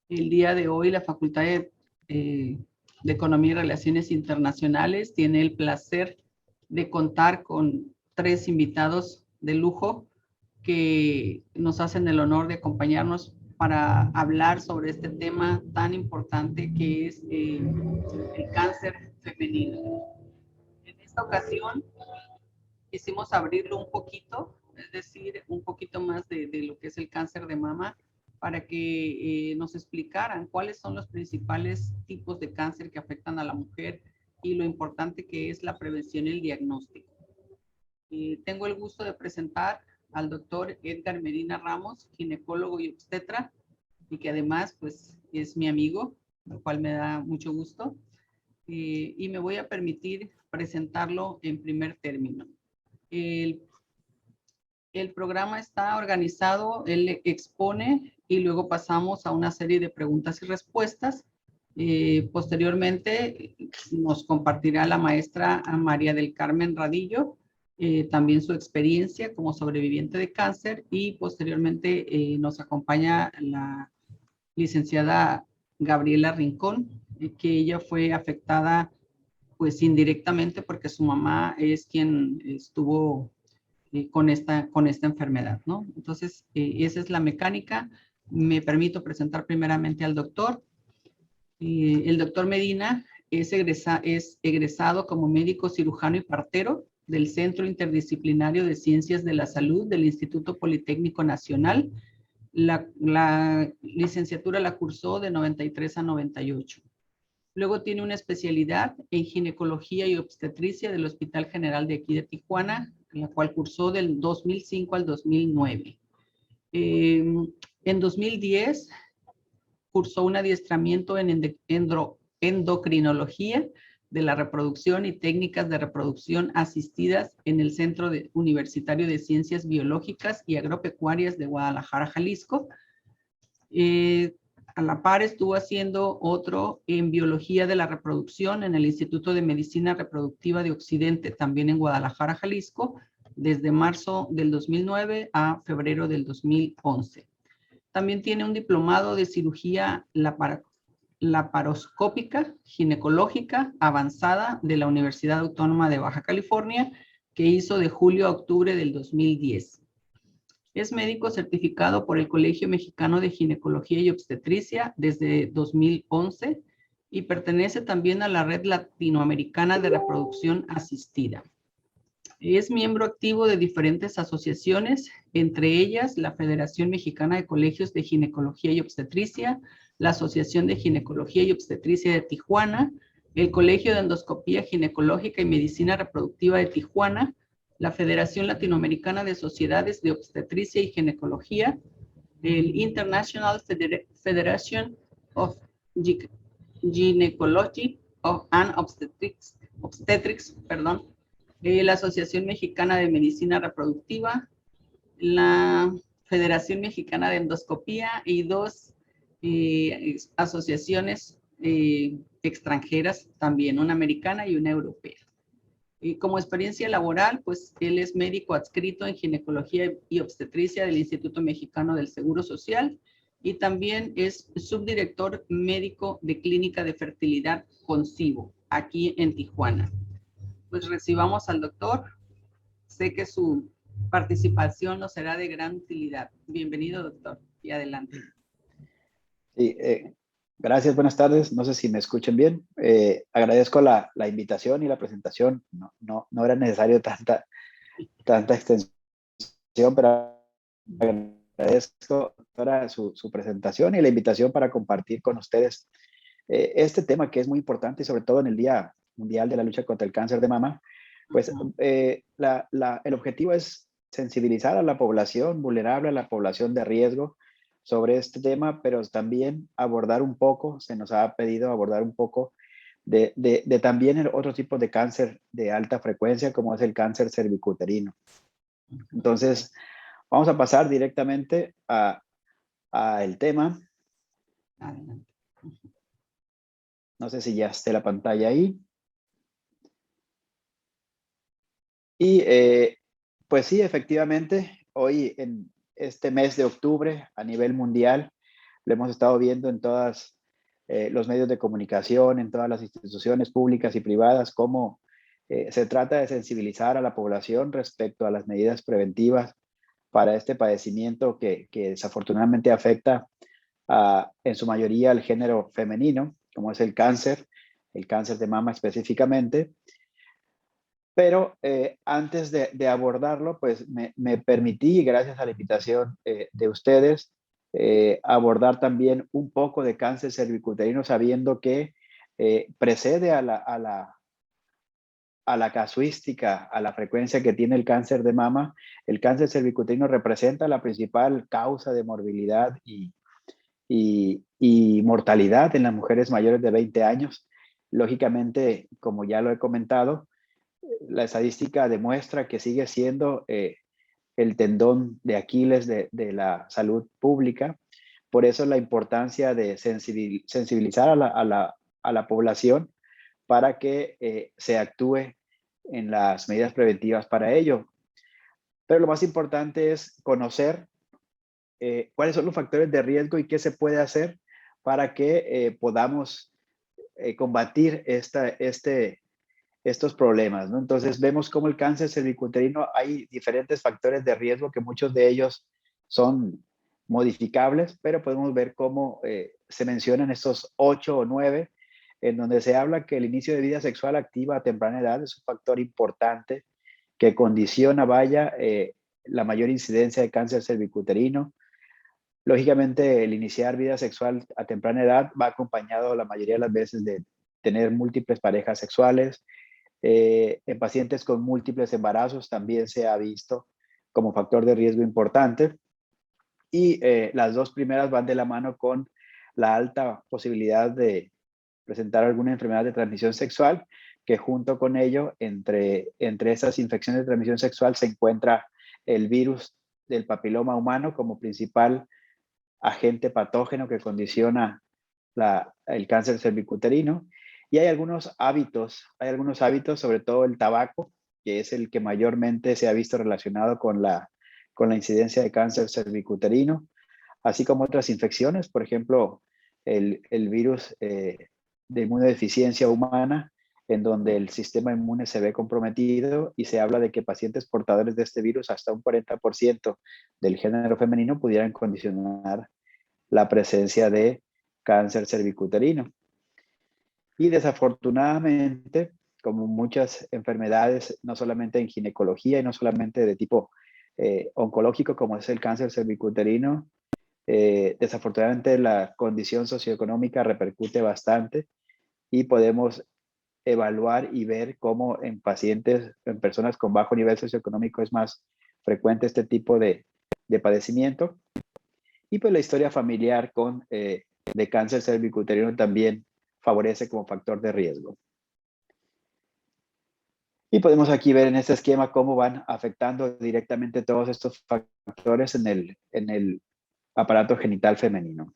El día de hoy la Facultad de Economía y Relaciones Internacionales tiene el placer de contar con 3 invitados de lujo que nos hacen el honor de acompañarnos para hablar sobre este tema tan importante que es el cáncer femenino. En esta ocasión quisimos abrirlo un poquito, es decir, un poquito más de lo que es el cáncer de mama, para que nos explicaran cuáles son los principales tipos de cáncer que afectan a la mujer y lo importante que es la prevención y el diagnóstico. Tengo el gusto de presentar al doctor Edgar Medina Ramos, ginecólogo y obstetra, y que además pues es mi amigo, lo cual me da mucho gusto. Y me voy a permitir presentarlo en primer término. El, el programa está organizado, él expone y luego pasamos a una serie de preguntas y respuestas. Posteriormente nos compartirá la maestra María del Carmen Radillo, también su experiencia como sobreviviente de cáncer, y posteriormente nos acompaña la licenciada Gabriela Rincón, que ella fue afectada pues indirectamente porque su mamá es quien estuvo con esta enfermedad, ¿no? Entonces, esa es la mecánica. Me permito presentar primeramente al doctor. El doctor Medina es egresado como médico cirujano y partero del Centro Interdisciplinario de Ciencias de la Salud del Instituto Politécnico Nacional. La licenciatura la cursó de 93 a 98. Luego tiene una especialidad en ginecología y obstetricia del Hospital General de aquí de Tijuana, la cual cursó del 2005 al 2009. En 2010 cursó un adiestramiento en endocrinología de la reproducción y técnicas de reproducción asistidas en el Centro Universitario de Ciencias Biológicas y Agropecuarias de Guadalajara, Jalisco. A la par estuvo haciendo otro en biología de la reproducción en el Instituto de Medicina Reproductiva de Occidente, también en Guadalajara, Jalisco, desde marzo del 2009 a febrero del 2011. También tiene un diplomado de cirugía laparoscópica ginecológica avanzada de la Universidad Autónoma de Baja California, que hizo de julio a octubre del 2010. Es médico certificado por el Colegio Mexicano de Ginecología y Obstetricia desde 2011 y pertenece también a la Red Latinoamericana de Reproducción Asistida. Es miembro activo de diferentes asociaciones, entre ellas la Federación Mexicana de Colegios de Ginecología y Obstetricia, la Asociación de Ginecología y Obstetricia de Tijuana, el Colegio de Endoscopía Ginecológica y Medicina Reproductiva de Tijuana, la Federación Latinoamericana de Sociedades de Obstetricia y Ginecología, el International Federation of Gynecology and Obstetrics, la Asociación Mexicana de Medicina Reproductiva, la Federación Mexicana de Endoscopía y 2 asociaciones extranjeras también, una americana y una europea. Como experiencia laboral, pues él es médico adscrito en ginecología y obstetricia del Instituto Mexicano del Seguro Social y también es subdirector médico de Clínica de Fertilidad Concibo, aquí en Tijuana. Pues recibamos al doctor. Sé que su participación nos será de gran utilidad. Bienvenido, doctor, y adelante. Sí, gracias, buenas tardes. No sé si me escuchen bien. Agradezco la invitación y la presentación. No era necesario tanta extensión, pero agradezco doctora, su presentación y la invitación para compartir con ustedes este tema que es muy importante, y sobre todo en el Día Mundial de la Lucha contra el Cáncer de Mama. Pues el objetivo es sensibilizar a la población vulnerable, a la población de riesgo sobre este tema, pero también abordar un poco, se nos ha pedido abordar un poco de también el otro tipo de cáncer de alta frecuencia, como es el cáncer cervicuterino. Entonces, vamos a pasar directamente a el tema. Adelante. No sé si ya esté la pantalla ahí. Y pues sí, efectivamente, hoy en este mes de octubre a nivel mundial, lo hemos estado viendo en todos los medios de comunicación, en todas las instituciones públicas y privadas, cómo se trata de sensibilizar a la población respecto a las medidas preventivas para este padecimiento que desafortunadamente afecta en su mayoría al género femenino, como es el cáncer de mama específicamente. Pero antes de abordarlo, pues me permití, gracias a la invitación de ustedes, abordar también un poco de cáncer cervicuterino, sabiendo que precede a la casuística, a la frecuencia que tiene el cáncer de mama. El cáncer cervicuterino representa la principal causa de morbilidad y mortalidad en las mujeres mayores de 20 años. Lógicamente, como ya lo he comentado, la estadística demuestra que sigue siendo el tendón de Aquiles de la salud pública. Por eso la importancia de sensibilizar a la población para que se actúe en las medidas preventivas para ello. Pero lo más importante es conocer cuáles son los factores de riesgo y qué se puede hacer para que podamos combatir estos problemas, ¿no? Entonces vemos cómo el cáncer cervicuterino hay diferentes factores de riesgo que muchos de ellos son modificables, pero podemos ver cómo se mencionan estos 8 o 9, en donde se habla que el inicio de vida sexual activa a temprana edad es un factor importante que condiciona, la mayor incidencia de cáncer cervicuterino. Lógicamente, el iniciar vida sexual a temprana edad va acompañado la mayoría de las veces de tener múltiples parejas sexuales. En pacientes con múltiples embarazos también se ha visto como factor de riesgo importante. Y las dos primeras van de la mano con la alta posibilidad de presentar alguna enfermedad de transmisión sexual, que junto con ello, entre esas infecciones de transmisión sexual se encuentra el virus del papiloma humano como principal agente patógeno que condiciona el cáncer cervicuterino. Y hay algunos hábitos, sobre todo el tabaco, que es el que mayormente se ha visto relacionado con la incidencia de cáncer cervicuterino, así como otras infecciones, por ejemplo, el virus de inmunodeficiencia humana, en donde el sistema inmune se ve comprometido y se habla de que pacientes portadores de este virus, hasta un 40% del género femenino, pudieran condicionar la presencia de cáncer cervicuterino. Y desafortunadamente, como muchas enfermedades, no solamente en ginecología y no solamente de tipo oncológico, como es el cáncer cervicuterino, desafortunadamente la condición socioeconómica repercute bastante y podemos evaluar y ver cómo en pacientes, en personas con bajo nivel socioeconómico es más frecuente este tipo de padecimiento. Y pues la historia familiar de cáncer cervicuterino también favorece como factor de riesgo. Y podemos aquí ver en este esquema cómo van afectando directamente todos estos factores en el aparato genital femenino.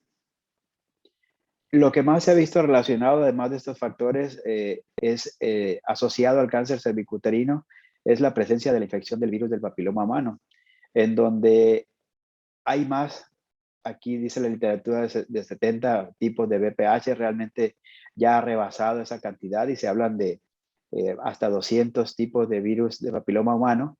Lo que más se ha visto relacionado, además de estos factores, es asociado al cáncer cervicuterino, es la presencia de la infección del virus del papiloma humano, en donde hay más. Aquí dice la literatura de 70 tipos de VPH, realmente ya ha rebasado esa cantidad y se hablan de hasta 200 tipos de virus de papiloma humano.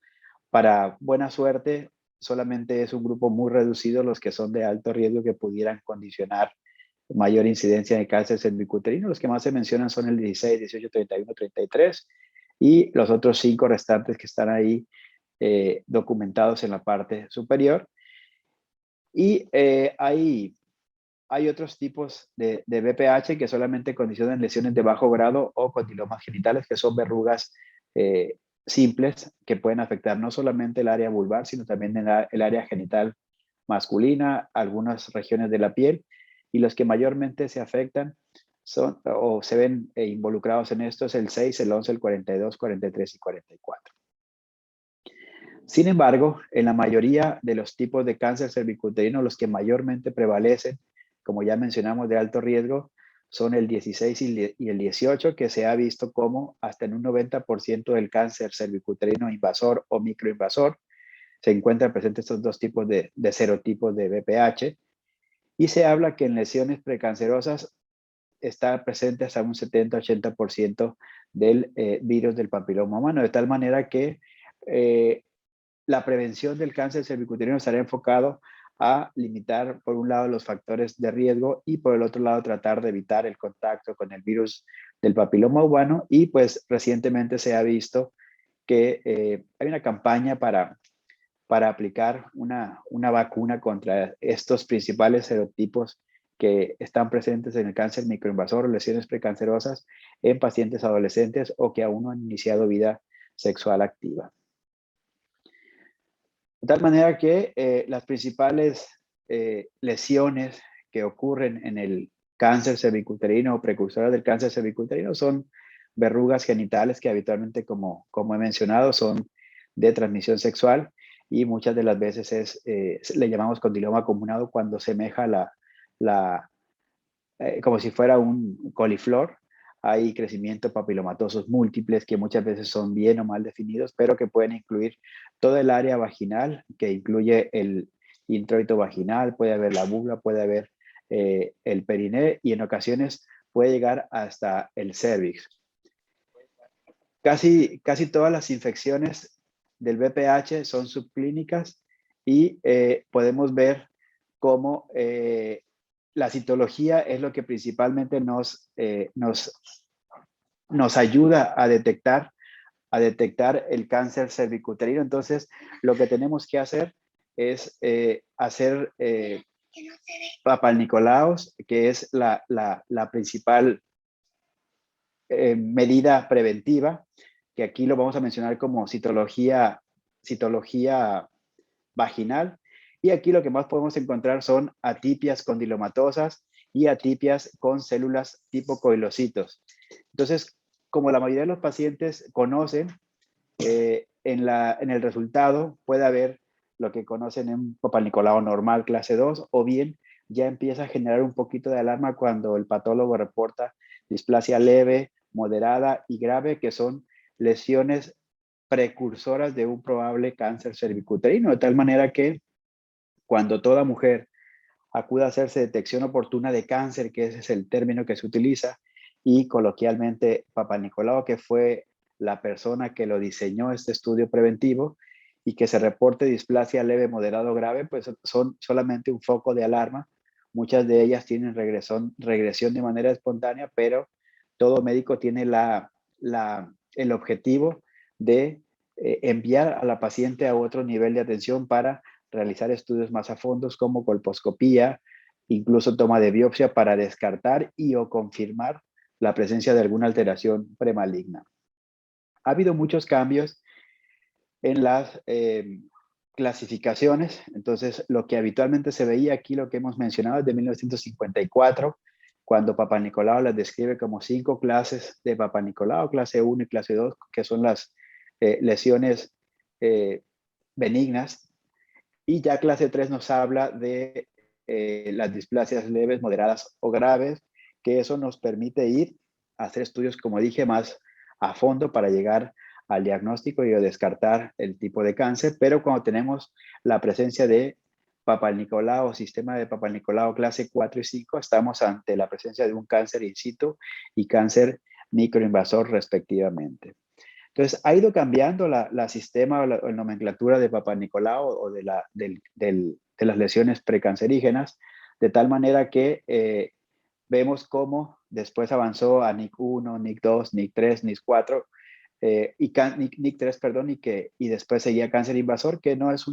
Para buena suerte, solamente es un grupo muy reducido los que son de alto riesgo que pudieran condicionar mayor incidencia de cáncer cervicuterino. Los que más se mencionan son el 16, 18, 31, 33 y los otros 5 restantes que están ahí documentados en la parte superior. Y hay otros tipos de VPH que solamente condicionan lesiones de bajo grado o condilomas genitales, que son verrugas simples que pueden afectar no solamente el área vulvar, sino también el área genital masculina, algunas regiones de la piel. Y los que mayormente se afectan son o se ven involucrados en esto es el 6, el 11, el 42, 43 y 44. Sin embargo, en la mayoría de los tipos de cáncer cervicuterino, los que mayormente prevalecen, como ya mencionamos, de alto riesgo, son el 16 y el 18, que se ha visto como hasta en un 90% del cáncer cervicuterino invasor o microinvasor se encuentran presentes estos dos tipos de serotipos de VPH. Y se habla que en lesiones precancerosas está presente hasta un 70-80% del virus del papiloma humano, de tal manera que la prevención del cáncer cervicuterino estará enfocado a limitar, por un lado, los factores de riesgo y por el otro lado, tratar de evitar el contacto con el virus del papiloma humano. Y pues recientemente se ha visto que hay una campaña para aplicar una vacuna contra estos principales serotipos que están presentes en el cáncer microinvasor o lesiones precancerosas en pacientes adolescentes o que aún no han iniciado vida sexual activa. De tal manera que las principales lesiones que ocurren en el cáncer cervicuterino o precursoras del cáncer cervicuterino son verrugas genitales que habitualmente, como he mencionado, son de transmisión sexual y muchas de las veces le llamamos condiloma acuminado cuando semeja como si fuera un coliflor. Hay crecimiento papilomatosos múltiples que muchas veces son bien o mal definidos, pero que pueden incluir todo el área vaginal, que incluye el introito vaginal, puede haber la vulva, puede haber el periné y en ocasiones puede llegar hasta el cervix. Casi todas las infecciones del VPH son subclínicas y podemos ver cómo la citología es lo que principalmente nos ayuda a detectar el cáncer cervicuterino. Entonces, lo que tenemos que hacer es hacer papanicolao, que es la principal medida preventiva, que aquí lo vamos a mencionar como citología vaginal. Y aquí lo que más podemos encontrar son atipias condilomatosas y atipias con células tipo coilocitos. Entonces, como la mayoría de los pacientes conocen, en el resultado puede haber lo que conocen en un papanicolao normal clase 2 o bien ya empieza a generar un poquito de alarma cuando el patólogo reporta displasia leve, moderada y grave, que son lesiones precursoras de un probable cáncer cervicuterino, de tal manera que cuando toda mujer acuda a hacerse detección oportuna de cáncer, que ese es el término que se utiliza, y coloquialmente Papa Nicolau, que fue la persona que lo diseñó este estudio preventivo, y que se reporte displasia leve, moderado o grave, pues son solamente un foco de alarma. Muchas de ellas tienen regresión de manera espontánea, pero todo médico tiene el objetivo de enviar a la paciente a otro nivel de atención para realizar estudios más a fondo como colposcopía, incluso toma de biopsia para descartar y o confirmar la presencia de alguna alteración premaligna. Ha habido muchos cambios en las clasificaciones. Entonces, lo que habitualmente se veía aquí, lo que hemos mencionado, es de 1954, cuando Papa Nicolau las describe como 5 clases de Papa Nicolau, clase 1 y clase 2, que son las lesiones benignas. Y ya clase 3 nos habla de las displasias leves, moderadas o graves, que eso nos permite ir a hacer estudios, como dije, más a fondo para llegar al diagnóstico y a descartar el tipo de cáncer. Pero cuando tenemos la presencia de Papanicolau, sistema de Papanicolau clase 4 y 5, estamos ante la presencia de un cáncer in situ y cáncer microinvasor respectivamente. Entonces, ha ido cambiando la sistema o la nomenclatura de Papa Nicolau o de las lesiones precancerígenas, de tal manera que vemos cómo después avanzó a NIC1, NIC2, NIC3, NIC4, NIC3, perdón, y después seguía cáncer invasor, que no es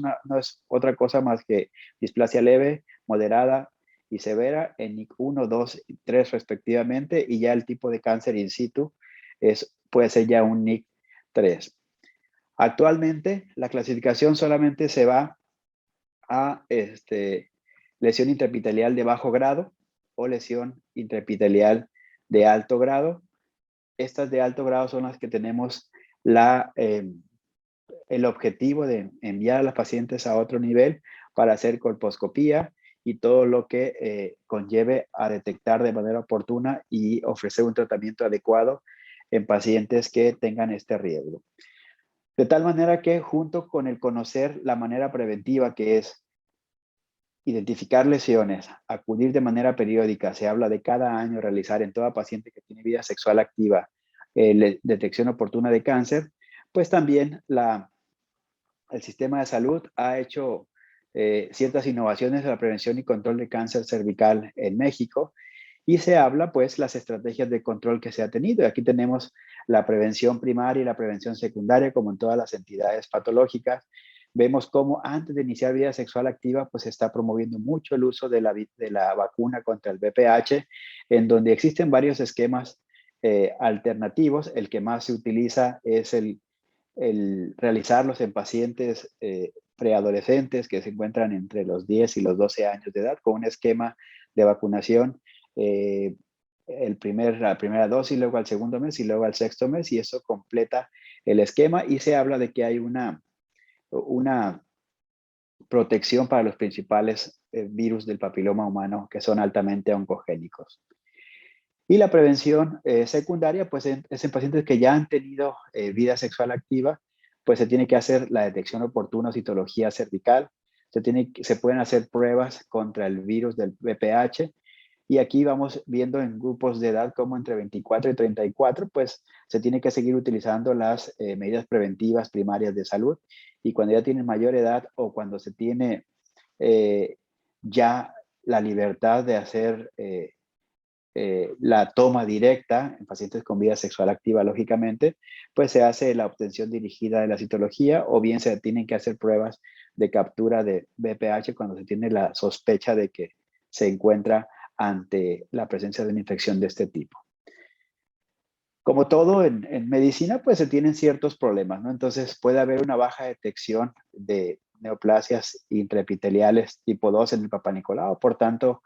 otra cosa más que displasia leve, moderada y severa en NIC1, 2 y 3 respectivamente, y ya el tipo de cáncer in situ puede ser ya un NIC3. Actualmente, la clasificación solamente se va a lesión intraepitelial de bajo grado o lesión intraepitelial de alto grado. Estas de alto grado son las que tenemos el objetivo de enviar a las pacientes a otro nivel para hacer colposcopía y todo lo que conlleve a detectar de manera oportuna y ofrecer un tratamiento adecuado en pacientes que tengan este riesgo. De tal manera que junto con el conocer la manera preventiva, que es identificar lesiones, acudir de manera periódica, se habla de cada año realizar en toda paciente que tiene vida sexual activa detección oportuna de cáncer, pues también el sistema de salud ha hecho ciertas innovaciones en la prevención y control de cáncer cervical en México, y se habla pues las estrategias de control que se ha tenido. Aquí tenemos la prevención primaria y la prevención secundaria, como en todas las entidades patológicas. Vemos cómo antes de iniciar vida sexual activa, pues se está promoviendo mucho el uso de la vacuna contra el VPH, en donde existen varios esquemas alternativos. El que más se utiliza es el realizarlos en pacientes preadolescentes que se encuentran entre los 10 y los 12 años de edad, con un esquema de vacunación, eh, la primera dosis, luego al segundo mes y luego al sexto mes, y eso completa el esquema, y se habla de que hay una protección para los principales virus del papiloma humano que son altamente oncogénicos. Y la prevención secundaria, pues es en pacientes que ya han tenido vida sexual activa, pues se tiene que hacer la detección oportuna, citología cervical, se pueden hacer pruebas contra el virus del VPH, y aquí vamos viendo en grupos de edad como entre 24 y 34, pues se tiene que seguir utilizando las medidas preventivas primarias de salud, y cuando ya tienen mayor edad o cuando se tiene ya la libertad de hacer la toma directa en pacientes con vida sexual activa, lógicamente, pues se hace la obtención dirigida de la citología, o bien se tienen que hacer pruebas de captura de VPH cuando se tiene la sospecha de que se encuentra ante la presencia de una infección de este tipo. Como todo en medicina, pues se tienen ciertos problemas, ¿no? Entonces puede haber una baja detección de neoplasias intraepiteliales tipo 2 en el Papá Nicolau. Por tanto,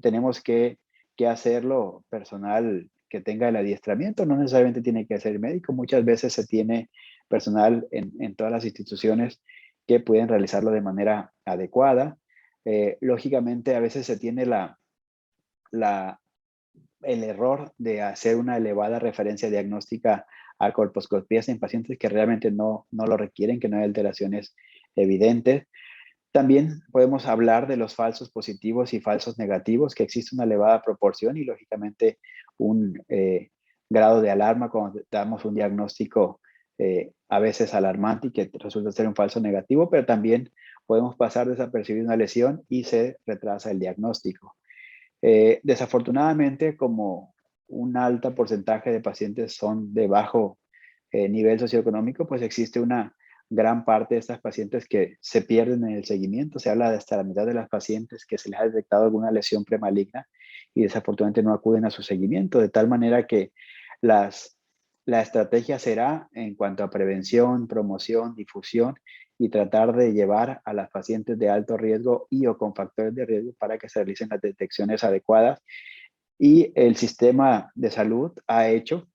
tenemos que hacerlo personal que tenga el adiestramiento. No necesariamente tiene que ser médico. Muchas veces se tiene personal en todas las instituciones que pueden realizarlo de manera adecuada. Lógicamente, a veces se tiene el error de hacer una elevada referencia diagnóstica a colposcopías en pacientes que realmente no lo requieren, que no hay alteraciones evidentes. También podemos hablar de los falsos positivos y falsos negativos, que existe una elevada proporción y lógicamente un grado de alarma cuando damos un diagnóstico a veces alarmante y que resulta ser un falso negativo, pero también podemos pasar desapercibida una lesión y se retrasa el diagnóstico. Desafortunadamente, como un alto porcentaje de pacientes son de bajo nivel socioeconómico, pues existe una gran parte de estas pacientes que se pierden en el seguimiento. Se habla de hasta la mitad de las pacientes que se les ha detectado alguna lesión premaligna y desafortunadamente no acuden a su seguimiento, de tal manera que la estrategia será en cuanto a prevención, promoción, difusión, y tratar de llevar a las pacientes de alto riesgo y o con factores de riesgo para que se realicen las detecciones adecuadas. Y el sistema de salud ha hecho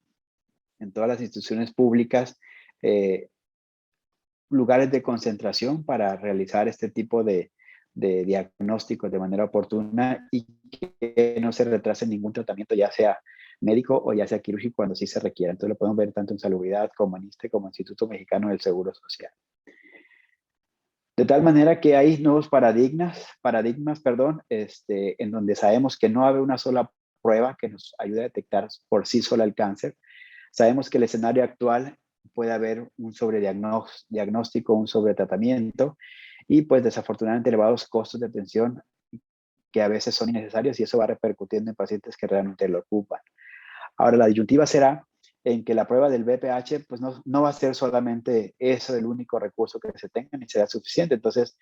en todas las instituciones públicas lugares de concentración para realizar este tipo de diagnósticos de manera oportuna y que no se retrase ningún tratamiento, ya sea médico o ya sea quirúrgico, cuando sí se requiera. Entonces lo podemos ver tanto en Salubridad como en ISSSTE como en Instituto Mexicano del Seguro Social. De tal manera que hay nuevos paradigmas, en donde sabemos que no hay una sola prueba que nos ayude a detectar por sí sola el cáncer. Sabemos que el escenario actual puede haber un sobrediagnóstico, un sobretratamiento y pues desafortunadamente elevados costos de atención que a veces son innecesarios, y eso va repercutiendo en pacientes que realmente lo ocupan. Ahora, la disyuntiva será en que la prueba del VPH pues no va a ser solamente eso el único recurso que se tenga ni será suficiente. Entonces,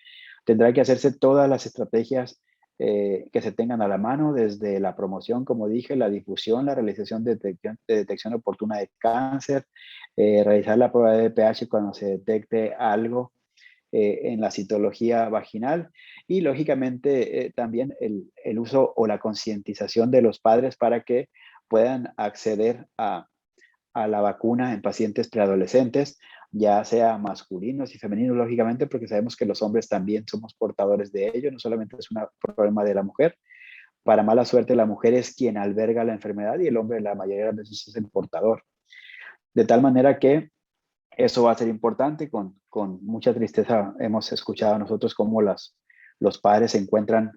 tendrá que hacerse todas las estrategias que se tengan a la mano, desde la promoción, como dije, la difusión, la realización de detección oportuna de cáncer, realizar la prueba de VPH cuando se detecte algo en la citología vaginal, y lógicamente también el uso o la concientización de los padres para que puedan acceder a la vacuna en pacientes preadolescentes, ya sea masculinos y femeninos, lógicamente, porque sabemos que los hombres también somos portadores de ello, no solamente es un problema de la mujer. Para mala suerte, la mujer es quien alberga la enfermedad y el hombre la mayoría de las veces es el portador. De tal manera que eso va a ser importante. Con mucha tristeza hemos escuchado nosotros cómo los padres se encuentran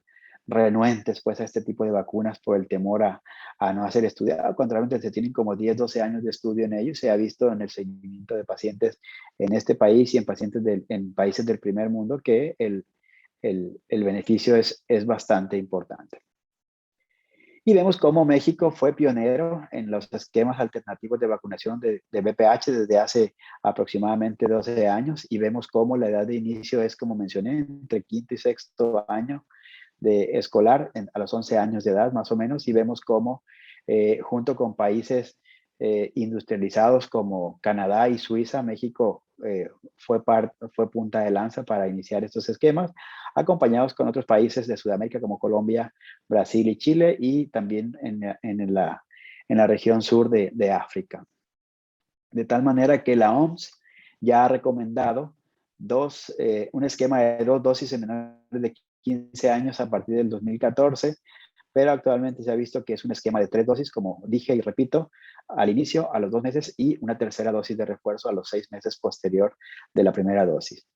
renuentes pues a este tipo de vacunas por el temor a no hacer estudiado. Contrariamente, se tienen como 10, 12 años de estudio en ello. Se ha visto en el seguimiento de pacientes en este país y en pacientes en países del primer mundo que el beneficio es bastante importante. Y vemos cómo México fue pionero en los esquemas alternativos de vacunación de VPH desde hace aproximadamente 12 años, y vemos cómo la edad de inicio es, como mencioné, entre quinto y sexto año de escolar, a los 11 años de edad más o menos, y vemos cómo junto con países industrializados como Canadá y Suiza, México fue punta de lanza para iniciar estos esquemas, acompañados con otros países de Sudamérica como Colombia, Brasil y Chile, y también en la región sur de África. De tal manera que la OMS ya ha recomendado un esquema de 2 dosis en menores de 15 años a partir del 2014, pero actualmente se ha visto que es un esquema de 3 dosis, como dije y repito, al inicio, a los 2 meses, y una tercera dosis de refuerzo a los 6 meses posterior de la primera dosis.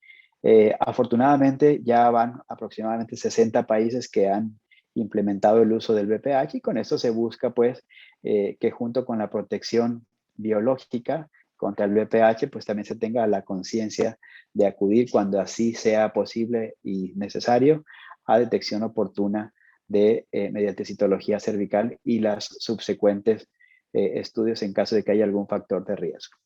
Afortunadamente ya van aproximadamente 60 países que han implementado el uso del VPH, y con esto se busca pues que junto con la protección biológica contra el VPH, pues también se tenga la conciencia de acudir cuando así sea posible y necesario a detección oportuna mediante citología cervical y las subsecuentes estudios en caso de que haya algún factor de riesgo.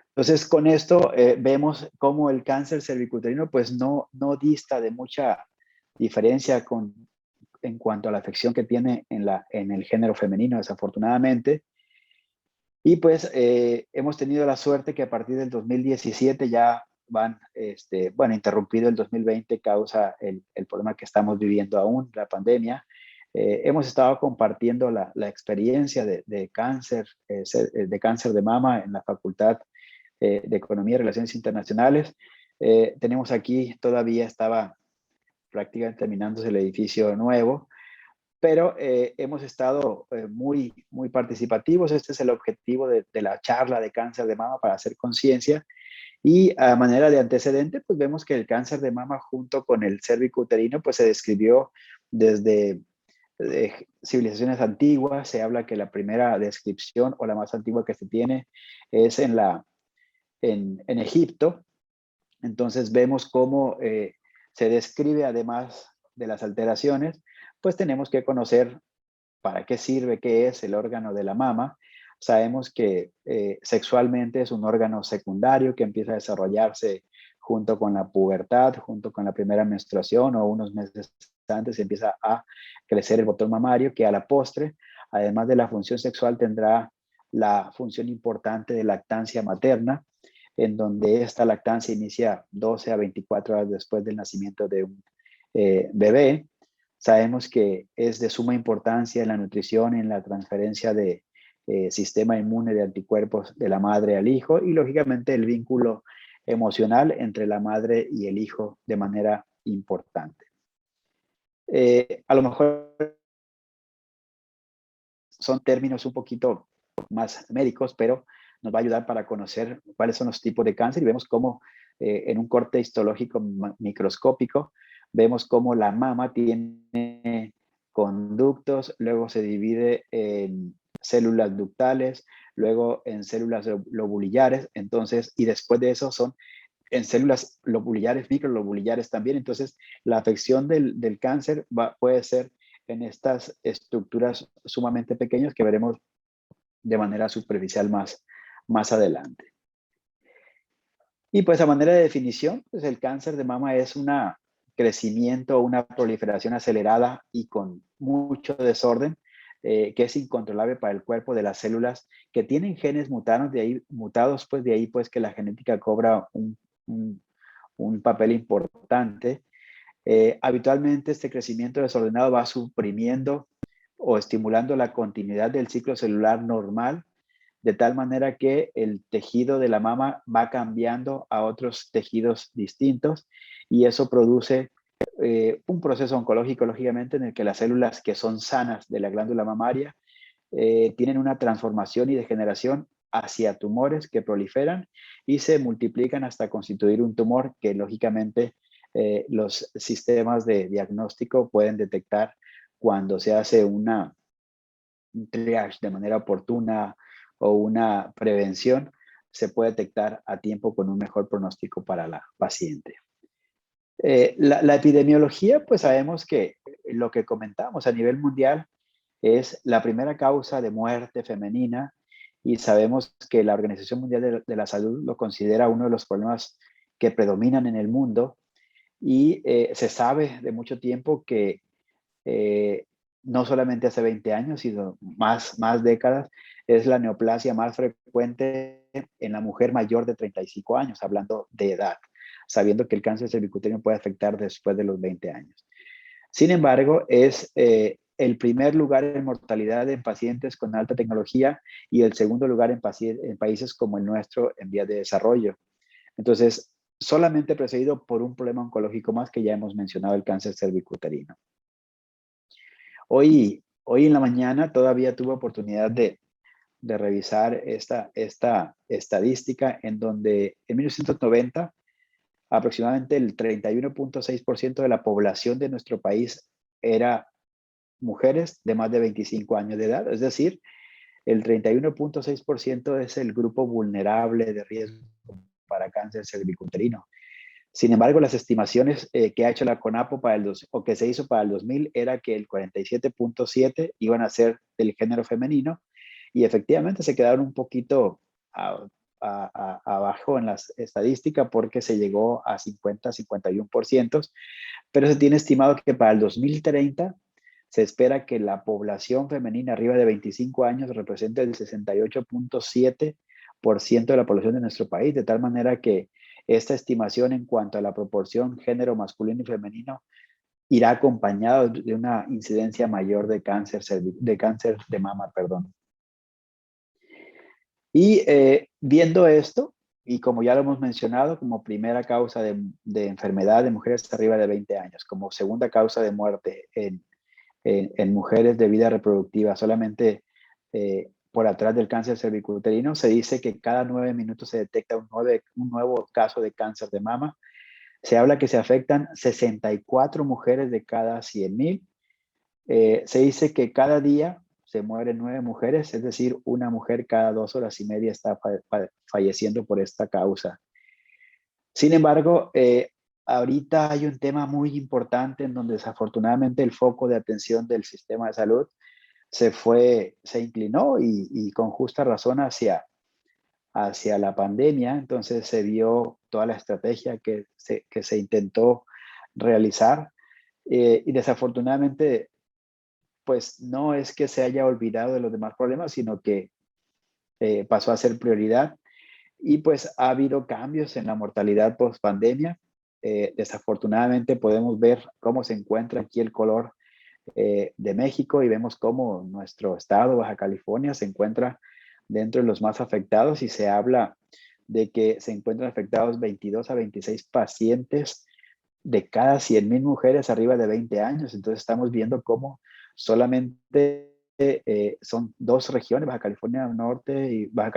Entonces, con esto vemos cómo el cáncer cervicuterino pues no dista de mucha diferencia en cuanto a la afección que tiene en el género femenino, desafortunadamente. Y pues hemos tenido la suerte que a partir del 2017 ya interrumpido el 2020 causa el problema que estamos viviendo aún, la pandemia. Hemos estado compartiendo la experiencia de cáncer de mama en la Facultad de Economía y Relaciones Internacionales. Tenemos aquí, todavía estaba prácticamente terminándose el edificio nuevo, pero hemos estado muy participativos. Este es el objetivo de la charla de cáncer de mama, para hacer conciencia. Y a manera de antecedente, pues vemos que el cáncer de mama junto con el cervicuterino pues se describió desde civilizaciones antiguas. Se habla que la primera descripción, o la más antigua que se tiene, es en Egipto. Entonces vemos cómo se describe, además de las alteraciones, pues tenemos que conocer para qué sirve, qué es el órgano de la mama. Sabemos que sexualmente es un órgano secundario que empieza a desarrollarse junto con la pubertad, junto con la primera menstruación, o unos meses antes empieza a crecer el botón mamario, que a la postre, además de la función sexual, tendrá la función importante de lactancia materna, en donde esta lactancia inicia 12 a 24 horas después del nacimiento de un bebé. Sabemos que es de suma importancia en la nutrición, en la transferencia de sistema inmune de anticuerpos de la madre al hijo, y lógicamente el vínculo emocional entre la madre y el hijo de manera importante. A lo mejor son términos un poquito más médicos, pero nos va a ayudar para conocer cuáles son los tipos de cáncer, y vemos cómo en un corte histológico microscópico vemos cómo la mama tiene conductos, luego se divide en células ductales, luego en células lobulillares, entonces, y después de eso son en células lobulillares, microlobulillares también. Entonces, la afección del cáncer puede ser en estas estructuras sumamente pequeñas que veremos de manera superficial más adelante. Y pues a manera de definición, pues el cáncer de mama es un crecimiento, una proliferación acelerada y con mucho desorden, que es incontrolable para el cuerpo de las células que tienen genes mutados, pues de ahí pues que la genética cobra un papel importante. Habitualmente este crecimiento desordenado va suprimiendo o estimulando la continuidad del ciclo celular normal, de tal manera que el tejido de la mama va cambiando a otros tejidos distintos, y eso produce un proceso oncológico, lógicamente, en el que las células que son sanas de la glándula mamaria tienen una transformación y degeneración hacia tumores que proliferan y se multiplican hasta constituir un tumor que lógicamente los sistemas de diagnóstico pueden detectar cuando se hace un triage de manera oportuna o una prevención, se puede detectar a tiempo con un mejor pronóstico para la paciente. La epidemiología, pues sabemos que lo que comentamos a nivel mundial es la primera causa de muerte femenina y sabemos que la Organización Mundial de la Salud lo considera uno de los problemas que predominan en el mundo y se sabe de mucho tiempo que no solamente hace 20 años, sino más décadas, es la neoplasia más frecuente en la mujer mayor de 35 años, hablando de edad, sabiendo que el cáncer cervicuterino puede afectar después de los 20 años. Sin embargo, es el primer lugar en mortalidad en pacientes con alta tecnología y el segundo lugar en países como el nuestro en vías de desarrollo. Entonces, solamente precedido por un problema oncológico más que ya hemos mencionado, el cáncer cervicuterino. Hoy en la mañana todavía tuve oportunidad de revisar esta estadística en donde en 1990 aproximadamente el 31.6% de la población de nuestro país era mujeres de más de 25 años de edad, es decir, el 31.6% es el grupo vulnerable de riesgo para cáncer cervicuterino. Sin embargo, las estimaciones que ha hecho la CONAPO o que se hizo para el 2000 era que el 47.7 iban a ser del género femenino y efectivamente se quedaron un poquito abajo en las estadísticas porque se llegó a 50-51%, pero se tiene estimado que para el 2030 se espera que la población femenina arriba de 25 años represente el 68.7% de la población de nuestro país, de tal manera que esta estimación en cuanto a la proporción género masculino y femenino irá acompañado de una incidencia mayor de cáncer de mama, perdón. Y viendo esto, y como ya lo hemos mencionado, como primera causa de enfermedad de mujeres arriba de 20 años, como segunda causa de muerte en mujeres de vida reproductiva, solamente por atrás del cáncer cervicuterino, se dice que cada 9 minutos se detecta un nuevo caso de cáncer de mama. Se habla que se afectan 64 mujeres de cada 100,000. Se dice que cada día se mueren 9 mujeres, es decir, una mujer cada 2 horas y media está falleciendo por esta causa. Sin embargo, ahorita hay un tema muy importante en donde desafortunadamente el foco de atención del sistema de salud se inclinó y con justa razón hacia la pandemia. Entonces se vio toda la estrategia que se intentó realizar y desafortunadamente pues no es que se haya olvidado de los demás problemas, sino que pasó a ser prioridad y pues ha habido cambios en la mortalidad post pandemia. Desafortunadamente podemos ver cómo se encuentra aquí el color de México y vemos cómo nuestro estado, Baja California, se encuentra dentro de los más afectados y se habla de que se encuentran afectados 22 a 26 pacientes de cada 100,000 mujeres arriba de 20 años. Entonces estamos viendo cómo solamente son 2 regiones, Baja California Norte y Baja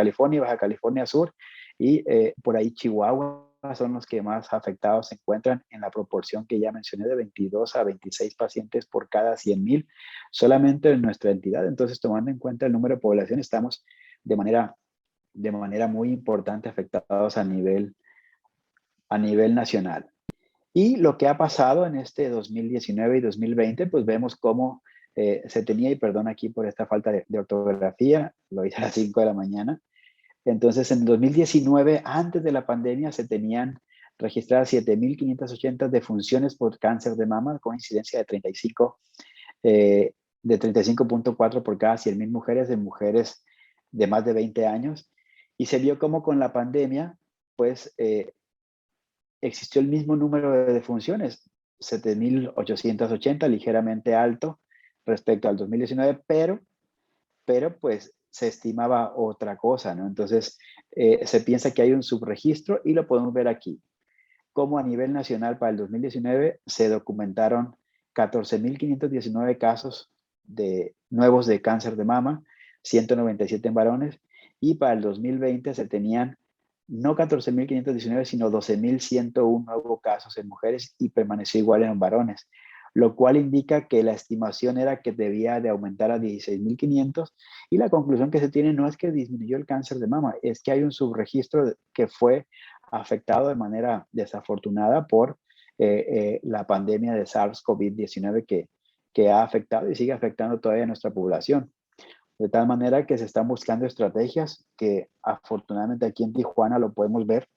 California Sur, y por ahí Chihuahua son los que más afectados se encuentran en la proporción que ya mencioné de 22 a 26 pacientes por cada 100,000 solamente en nuestra entidad. Entonces, tomando en cuenta el número de población, estamos de manera muy importante afectados a nivel nacional. Y lo que ha pasado en este 2019 y 2020, pues vemos cómo se tenía, y perdón aquí por esta falta de ortografía, lo hice a las 5 de la mañana. Entonces, en 2019, antes de la pandemia, se tenían registradas 7,580 defunciones por cáncer de mama, con incidencia de 35.4 por cada 100,000 mujeres, de mujeres de más de 20 años. Y se vio como con la pandemia, pues existió el mismo número de defunciones, 7,880, ligeramente alto respecto al 2019, pero pues se estimaba otra cosa, ¿no? Entonces, se piensa que hay un subregistro y lo podemos ver aquí. Como a nivel nacional para el 2019 se documentaron 14,519 casos nuevos de cáncer de mama, 197 en varones, y para el 2020 se tenían no 14.519, sino 12.101 nuevos casos en mujeres y permaneció igual en varones, lo cual indica que la estimación era que debía de aumentar a 16.500 y la conclusión que se tiene no es que disminuyó el cáncer de mama, es que hay un subregistro que fue afectado de manera desafortunada por la pandemia de SARS-CoV-19 que ha afectado y sigue afectando todavía a nuestra población. De tal manera que se están buscando estrategias que afortunadamente aquí en Tijuana lo podemos ver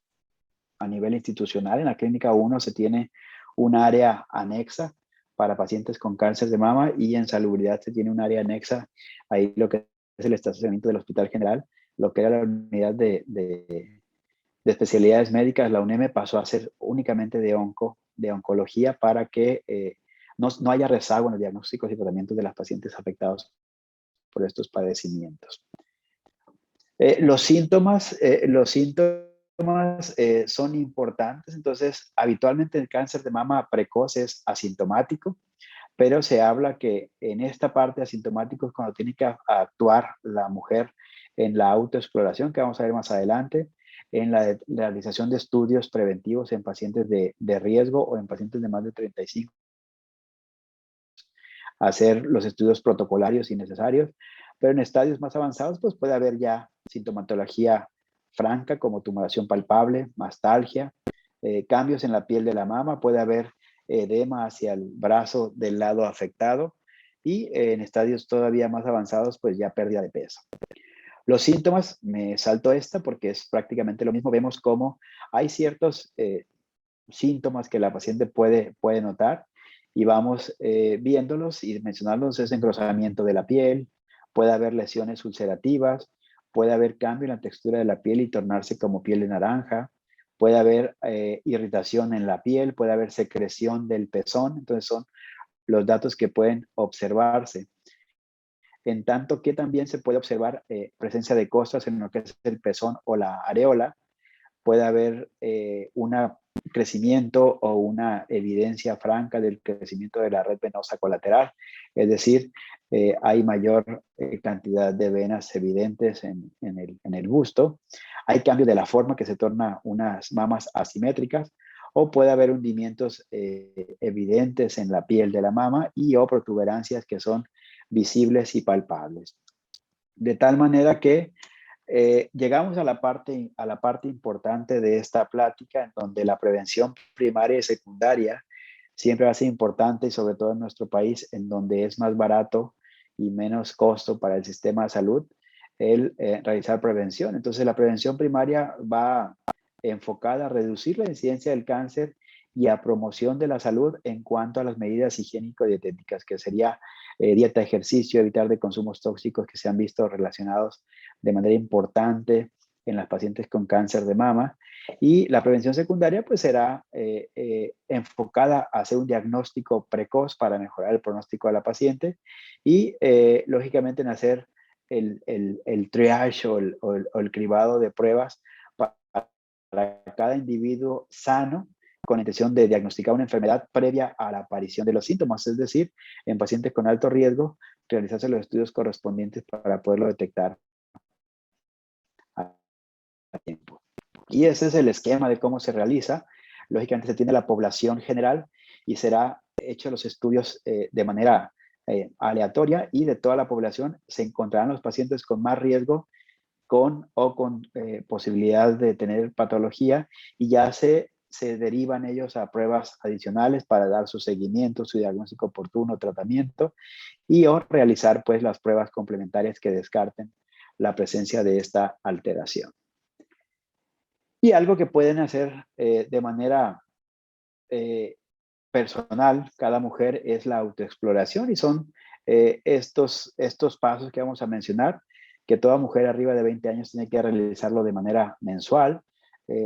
a nivel institucional. En la Clínica 1 se tiene un área anexa para pacientes con cáncer de mama y en salubridad se tiene un área anexa, ahí lo que es el estacionamiento del Hospital General, lo que era la unidad de especialidades médicas, la UNEM pasó a ser únicamente de oncología para que no haya rezago en los diagnósticos y tratamientos de las pacientes afectados por estos padecimientos. Los síntomas son importantes, entonces habitualmente el cáncer de mama precoz es asintomático, pero se habla que en esta parte asintomático es cuando tiene que actuar la mujer en la autoexploración, que vamos a ver más adelante, en la realización de estudios preventivos en pacientes de riesgo o en pacientes de más de 35, hacer los estudios protocolarios y necesarios, pero en estadios más avanzados pues puede haber ya sintomatología franca como tumoración palpable, mastalgia, cambios en la piel de la mama, puede haber edema hacia el brazo del lado afectado y en estadios todavía más avanzados pues ya pérdida de peso. Los síntomas, me salto esta porque es prácticamente lo mismo, vemos cómo hay ciertos síntomas que la paciente puede notar y vamos viéndolos y mencionarlos: es engrosamiento de la piel, puede haber lesiones ulcerativas, puede haber cambio en la textura de la piel y tornarse como piel de naranja, puede haber irritación en la piel, puede haber secreción del pezón, entonces son los datos que pueden observarse. En tanto que también se puede observar presencia de costras en lo que es el pezón o la areola, puede haber un crecimiento o una evidencia franca del crecimiento de la red venosa colateral, es decir, hay mayor cantidad de venas evidentes en el busto, hay cambio de la forma que se torna unas mamas asimétricas, o puede haber hundimientos evidentes en la piel de la mama y o protuberancias que son visibles y palpables. De tal manera que llegamos a la parte importante de esta plática, en donde la prevención primaria y secundaria siempre va a ser importante, y sobre todo en nuestro país, en donde es más barato y menos costo para el sistema de salud el realizar prevención. Entonces, la prevención primaria va enfocada a reducir la incidencia del cáncer y a promoción de la salud en cuanto a las medidas higiénico-dietéticas, que sería dieta, ejercicio, evitar de consumos tóxicos que se han visto relacionados de manera importante en las pacientes con cáncer de mama. Y la prevención secundaria pues será enfocada a hacer un diagnóstico precoz para mejorar el pronóstico de la paciente y lógicamente en hacer el triage o el cribado de pruebas para cada individuo sano con la intención de diagnosticar una enfermedad previa a la aparición de los síntomas, es decir, en pacientes con alto riesgo, realizarse los estudios correspondientes para poderlo detectar a tiempo. Y ese es el esquema de cómo se realiza. Lógicamente se tiene la población general y será hecho los estudios de manera aleatoria, y de toda la población se encontrarán los pacientes con más riesgo con posibilidad de tener patología, y ya se derivan ellos a pruebas adicionales para dar su seguimiento, su diagnóstico oportuno, tratamiento, y o realizar pues las pruebas complementarias que descarten la presencia de esta alteración. Y algo que pueden hacer de manera personal cada mujer es la autoexploración, y son estos pasos que vamos a mencionar, que toda mujer arriba de 20 años tiene que realizarlo de manera mensual.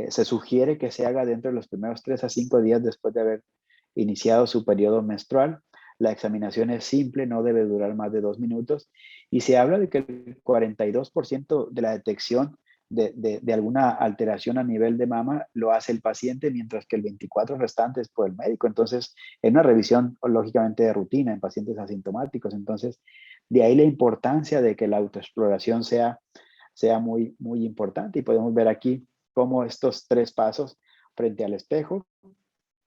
Se sugiere que se haga dentro de los primeros 3 a 5 días después de haber iniciado su periodo menstrual. La examinación es simple, no debe durar más de 2 minutos, y se habla de que el 42% de la detección de alguna alteración a nivel de mama lo hace el paciente, mientras que el 24% restante es por el médico. Entonces, es una revisión lógicamente de rutina en pacientes asintomáticos. Entonces, de ahí la importancia de que la autoexploración sea muy, muy importante. Y podemos ver aquí como estos 3 pasos frente al espejo,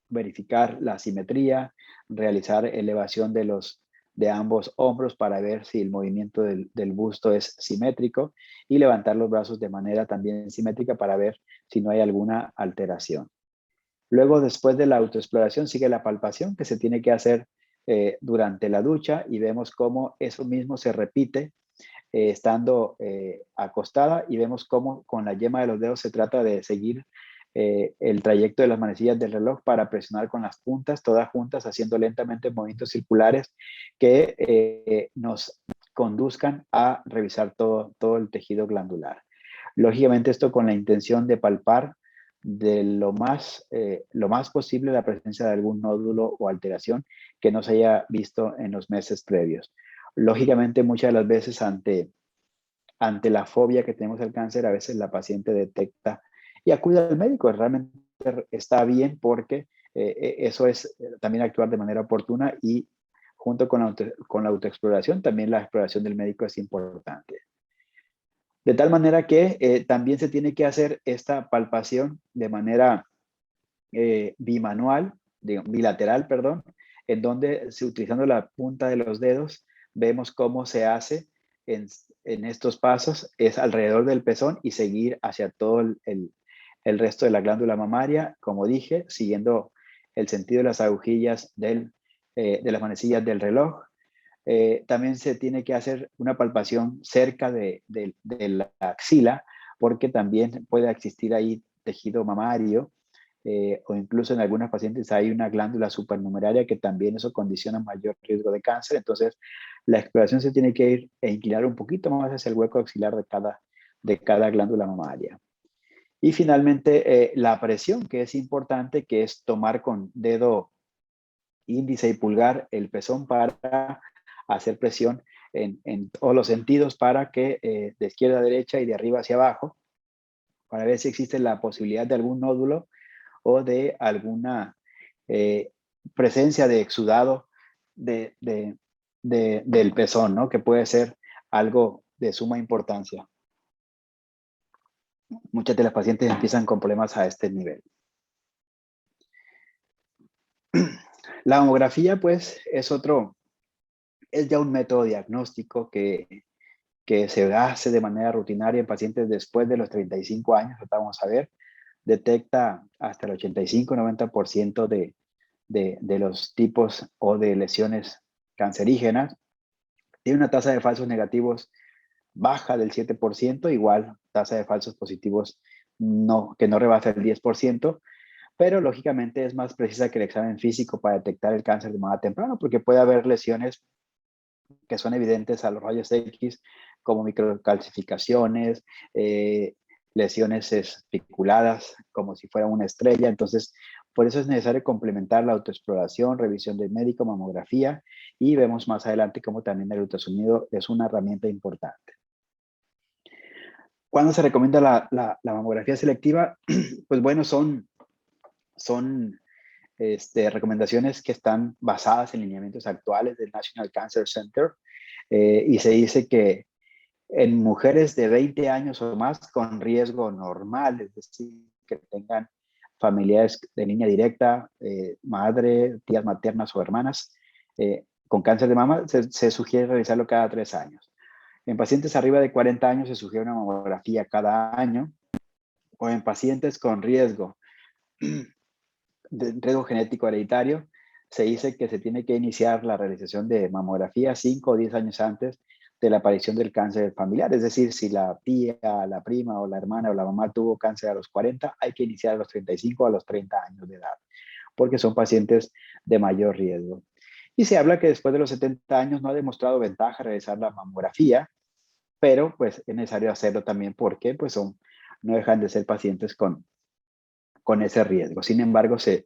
verificar la simetría, realizar elevación de ambos hombros para ver si el movimiento del busto es simétrico y levantar los brazos de manera también simétrica para ver si no hay alguna alteración. Luego, después de la autoexploración, sigue la palpación que se tiene que hacer durante la ducha y vemos cómo eso mismo se repite estando acostada y vemos cómo con la yema de los dedos se trata de seguir el trayecto de las manecillas del reloj para presionar con las puntas, todas juntas, haciendo lentamente movimientos circulares que nos conduzcan a revisar todo el tejido glandular. Lógicamente esto con la intención de palpar de lo más posible la presencia de algún nódulo o alteración que no se haya visto en los meses previos. Lógicamente, muchas de las veces ante la fobia que tenemos al cáncer, a veces la paciente detecta y acude al médico. Realmente está bien porque eso es también actuar de manera oportuna y junto con la autoexploración, también la exploración del médico es importante. De tal manera que también se tiene que hacer esta palpación de manera bilateral, perdón, en donde utilizando la punta de los dedos vemos cómo se hace en estos pasos, es alrededor del pezón y seguir hacia todo el resto de la glándula mamaria, como dije, siguiendo el sentido de las agujillas de las manecillas del reloj. También se tiene que hacer una palpación cerca de la axila, porque también puede existir ahí tejido mamario, o incluso en algunas pacientes hay una glándula supernumeraria que también eso condiciona mayor riesgo de cáncer. Entonces, la exploración se tiene que ir e inclinar un poquito más hacia el hueco axilar de cada glándula mamaria. Y finalmente, la presión, que es importante, que es tomar con dedo índice y pulgar el pezón para hacer presión en todos los sentidos para que de izquierda a derecha y de arriba hacia abajo, para ver si existe la posibilidad de algún nódulo o de alguna presencia de exudado del pezón, ¿no? Que puede ser algo de suma importancia. Muchas de las pacientes empiezan con problemas a este nivel. La mamografía, pues, es ya un método diagnóstico que se hace de manera rutinaria en pacientes después de los 35 años, vamos a ver, detecta hasta el 85-90% de los tipos o de lesiones cancerígenas. Tiene una tasa de falsos negativos baja del 7%, igual tasa de falsos positivos que no rebasa el 10%, pero lógicamente es más precisa que el examen físico para detectar el cáncer de mama temprano, porque puede haber lesiones que son evidentes a los rayos X, como microcalcificaciones, lesiones especuladas, como si fuera una estrella. Entonces, por eso es necesario complementar la autoexploración, revisión del médico, mamografía, y vemos más adelante cómo también el ultrasonido es una herramienta importante. ¿Cuándo se recomienda la mamografía selectiva? Pues bueno, son recomendaciones que están basadas en lineamientos actuales del National Cancer Center, y se dice que en mujeres de 20 años o más con riesgo normal, es decir, que tengan familiares de línea directa, madre, tías maternas o hermanas con cáncer de mama, se sugiere realizarlo cada 3 años. En pacientes arriba de 40 años se sugiere una mamografía cada año, o en pacientes con riesgo genético hereditario, se dice que se tiene que iniciar la realización de mamografía 5 o 10 años antes de la aparición del cáncer familiar. Es decir, si la tía, la prima o la hermana o la mamá tuvo cáncer a los 40, hay que iniciar a los 35 o a los 30 años de edad, porque son pacientes de mayor riesgo. Y se habla que después de los 70 años no ha demostrado ventaja realizar la mamografía, pero pues es necesario hacerlo también porque pues no dejan de ser pacientes con ese riesgo. Sin embargo, se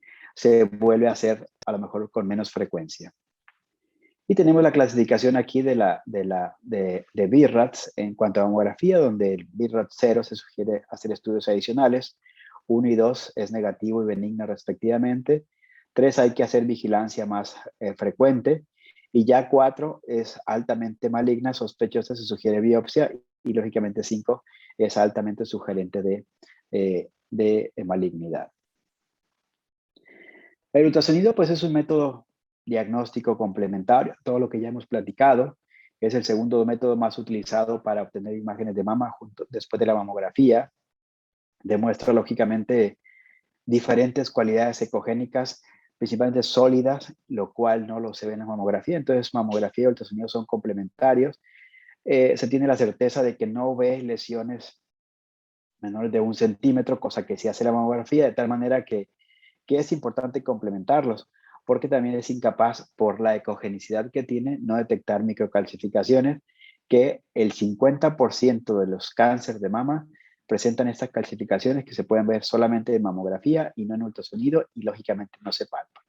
vuelve a hacer a lo mejor con menos frecuencia. Y tenemos la clasificación aquí de BIRATS en cuanto a mamografía, donde el BIRAT 0 se sugiere hacer estudios adicionales, 1 y 2 es negativo y benigna respectivamente, 3 hay que hacer vigilancia más frecuente, y ya 4 es altamente maligna, sospechosa, se sugiere biopsia, y lógicamente 5 es altamente sugerente de de malignidad. El ultrasonido pues es un método diagnóstico complementario, todo lo que ya hemos platicado. Es el segundo método más utilizado para obtener imágenes de mama después de la mamografía. Demuestra lógicamente diferentes cualidades ecogénicas, principalmente sólidas, lo cual no lo se ve en la mamografía. Entonces, mamografía y ultrasonido son complementarios. Se tiene la certeza de que no ve lesiones menores de 1 centímetro, cosa que sí hace la mamografía, de tal manera que es importante complementarlos, porque también es incapaz, por la ecogenicidad que tiene, no detectar microcalcificaciones, que el 50% de los cánceres de mama presentan estas calcificaciones que se pueden ver solamente en mamografía y no en ultrasonido, y lógicamente no se palpan.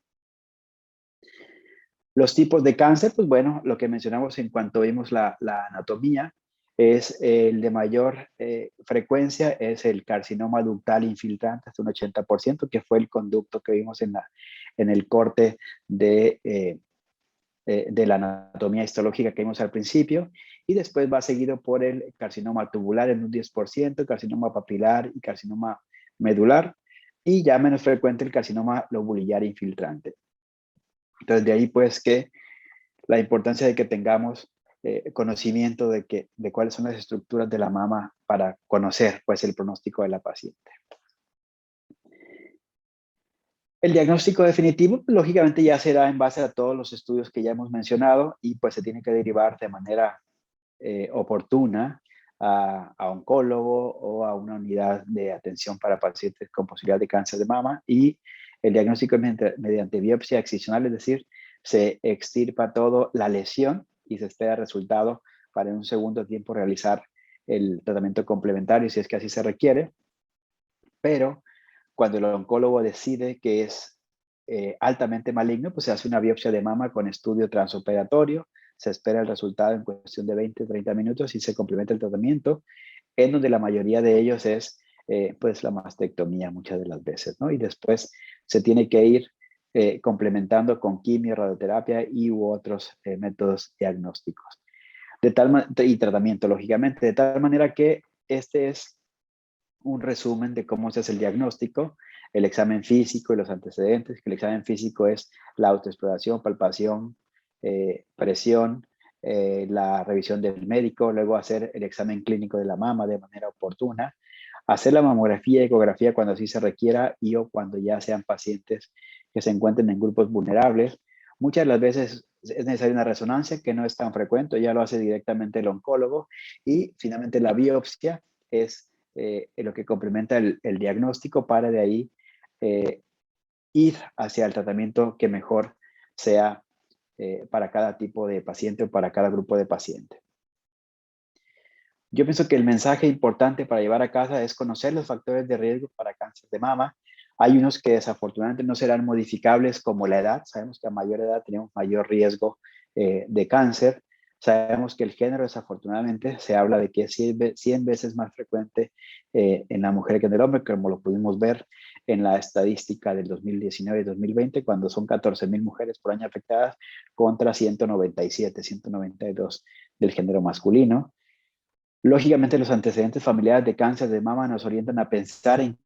Los tipos de cáncer, pues bueno, lo que mencionamos en cuanto vimos la anatomía, es el de mayor frecuencia, es el carcinoma ductal infiltrante, hasta un 80%, que fue el conducto que vimos en el corte de la anatomía histológica que vimos al principio, y después va seguido por el carcinoma tubular en un 10%, carcinoma papilar y carcinoma medular, y ya menos frecuente el carcinoma lobulillar infiltrante. Entonces, de ahí pues que la importancia de que tengamos conocimiento de cuáles son las estructuras de la mama para conocer pues el pronóstico de la paciente. El diagnóstico definitivo, pues, lógicamente ya será en base a todos los estudios que ya hemos mencionado y pues se tiene que derivar de manera oportuna a oncólogo o a una unidad de atención para pacientes con posibilidad de cáncer de mama, y el diagnóstico es mediante biopsia excisional, es decir, se extirpa toda la lesión y se espera resultado para en un segundo tiempo realizar el tratamiento complementario si es que así se requiere. Pero cuando el oncólogo decide que es altamente maligno, pues se hace una biopsia de mama con estudio transoperatorio, se espera el resultado en cuestión de 20-30 minutos y se complementa el tratamiento, en donde la mayoría de ellos es pues la mastectomía muchas de las veces, ¿no? Y después se tiene que ir complementando con quimio, radioterapia y u otros métodos diagnósticos. Y tratamiento, lógicamente, de tal manera que este es un resumen de cómo se hace el diagnóstico, el examen físico y los antecedentes, que el examen físico es la autoexploración, palpación, presión, la revisión del médico, luego hacer el examen clínico de la mama de manera oportuna, hacer la mamografía y ecografía cuando así se requiera y o cuando ya sean pacientes que se encuentren en grupos vulnerables. Muchas de las veces es necesaria una resonancia que no es tan frecuente, ya lo hace directamente el oncólogo, y finalmente la biopsia es lo que complementa el diagnóstico para de ahí ir hacia el tratamiento que mejor sea para cada tipo de paciente o para cada grupo de paciente. Yo pienso que el mensaje importante para llevar a casa es conocer los factores de riesgo para cáncer de mama. Hay unos que desafortunadamente no serán modificables, como la edad. Sabemos que a mayor edad tenemos mayor riesgo de cáncer. Sabemos que el género, desafortunadamente, se habla de que es 100 veces más frecuente en la mujer que en el hombre, como lo pudimos ver en la estadística del 2019 y 2020, cuando son 14,000 mujeres por año afectadas contra 197, 192 del género masculino. Lógicamente, los antecedentes familiares de cáncer de mama nos orientan a pensar en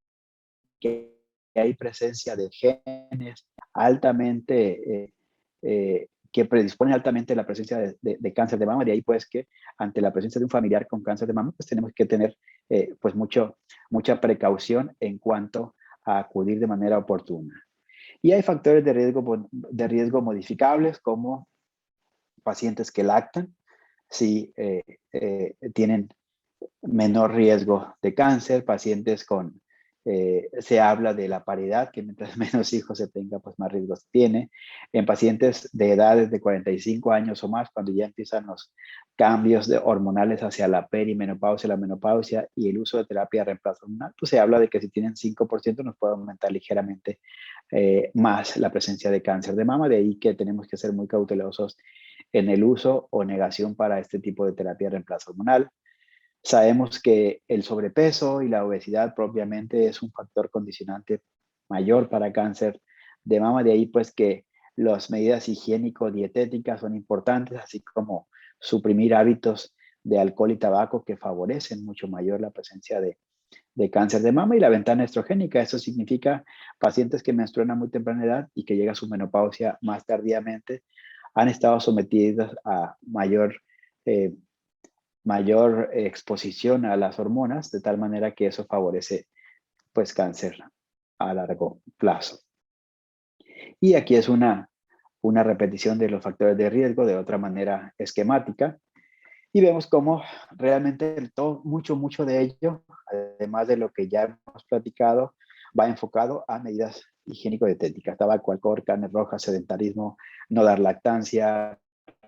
que hay presencia de genes altamente, que predisponen altamente la presencia de cáncer de mama. De ahí pues que ante la presencia de un familiar con cáncer de mama, pues tenemos que tener pues mucha precaución en cuanto a acudir de manera oportuna. Y hay factores de riesgo modificables, como pacientes que lactan, si tienen menor riesgo de cáncer, pacientes con, se habla de la paridad, que mientras menos hijos se tenga, pues más riesgos tiene. En pacientes de edades de 45 años o más, cuando ya empiezan los cambios hormonales hacia la perimenopausia, la menopausia y el uso de terapia de reemplazo hormonal, pues se habla de que si tienen 5% nos puede aumentar ligeramente más la presencia de cáncer de mama. De ahí que tenemos que ser muy cautelosos en el uso o negación para este tipo de terapia de reemplazo hormonal. Sabemos que el sobrepeso y la obesidad propiamente es un factor condicionante mayor para cáncer de mama. De ahí pues que las medidas higiénico-dietéticas son importantes, así como suprimir hábitos de alcohol y tabaco que favorecen mucho mayor la presencia de cáncer de mama y la ventana estrogénica. Eso significa pacientes que menstruan a muy temprana edad y que llega a su menopausia más tardíamente, han estado sometidas a mayor exposición a las hormonas, de tal manera que eso favorece pues cáncer a largo plazo. Y aquí es una repetición de los factores de riesgo de otra manera esquemática. Y vemos cómo realmente mucho de ello, además de lo que ya hemos platicado, va enfocado a medidas higiénico-dietéticas: tabaco, alcohol, carnes rojas, sedentarismo, no dar lactancia,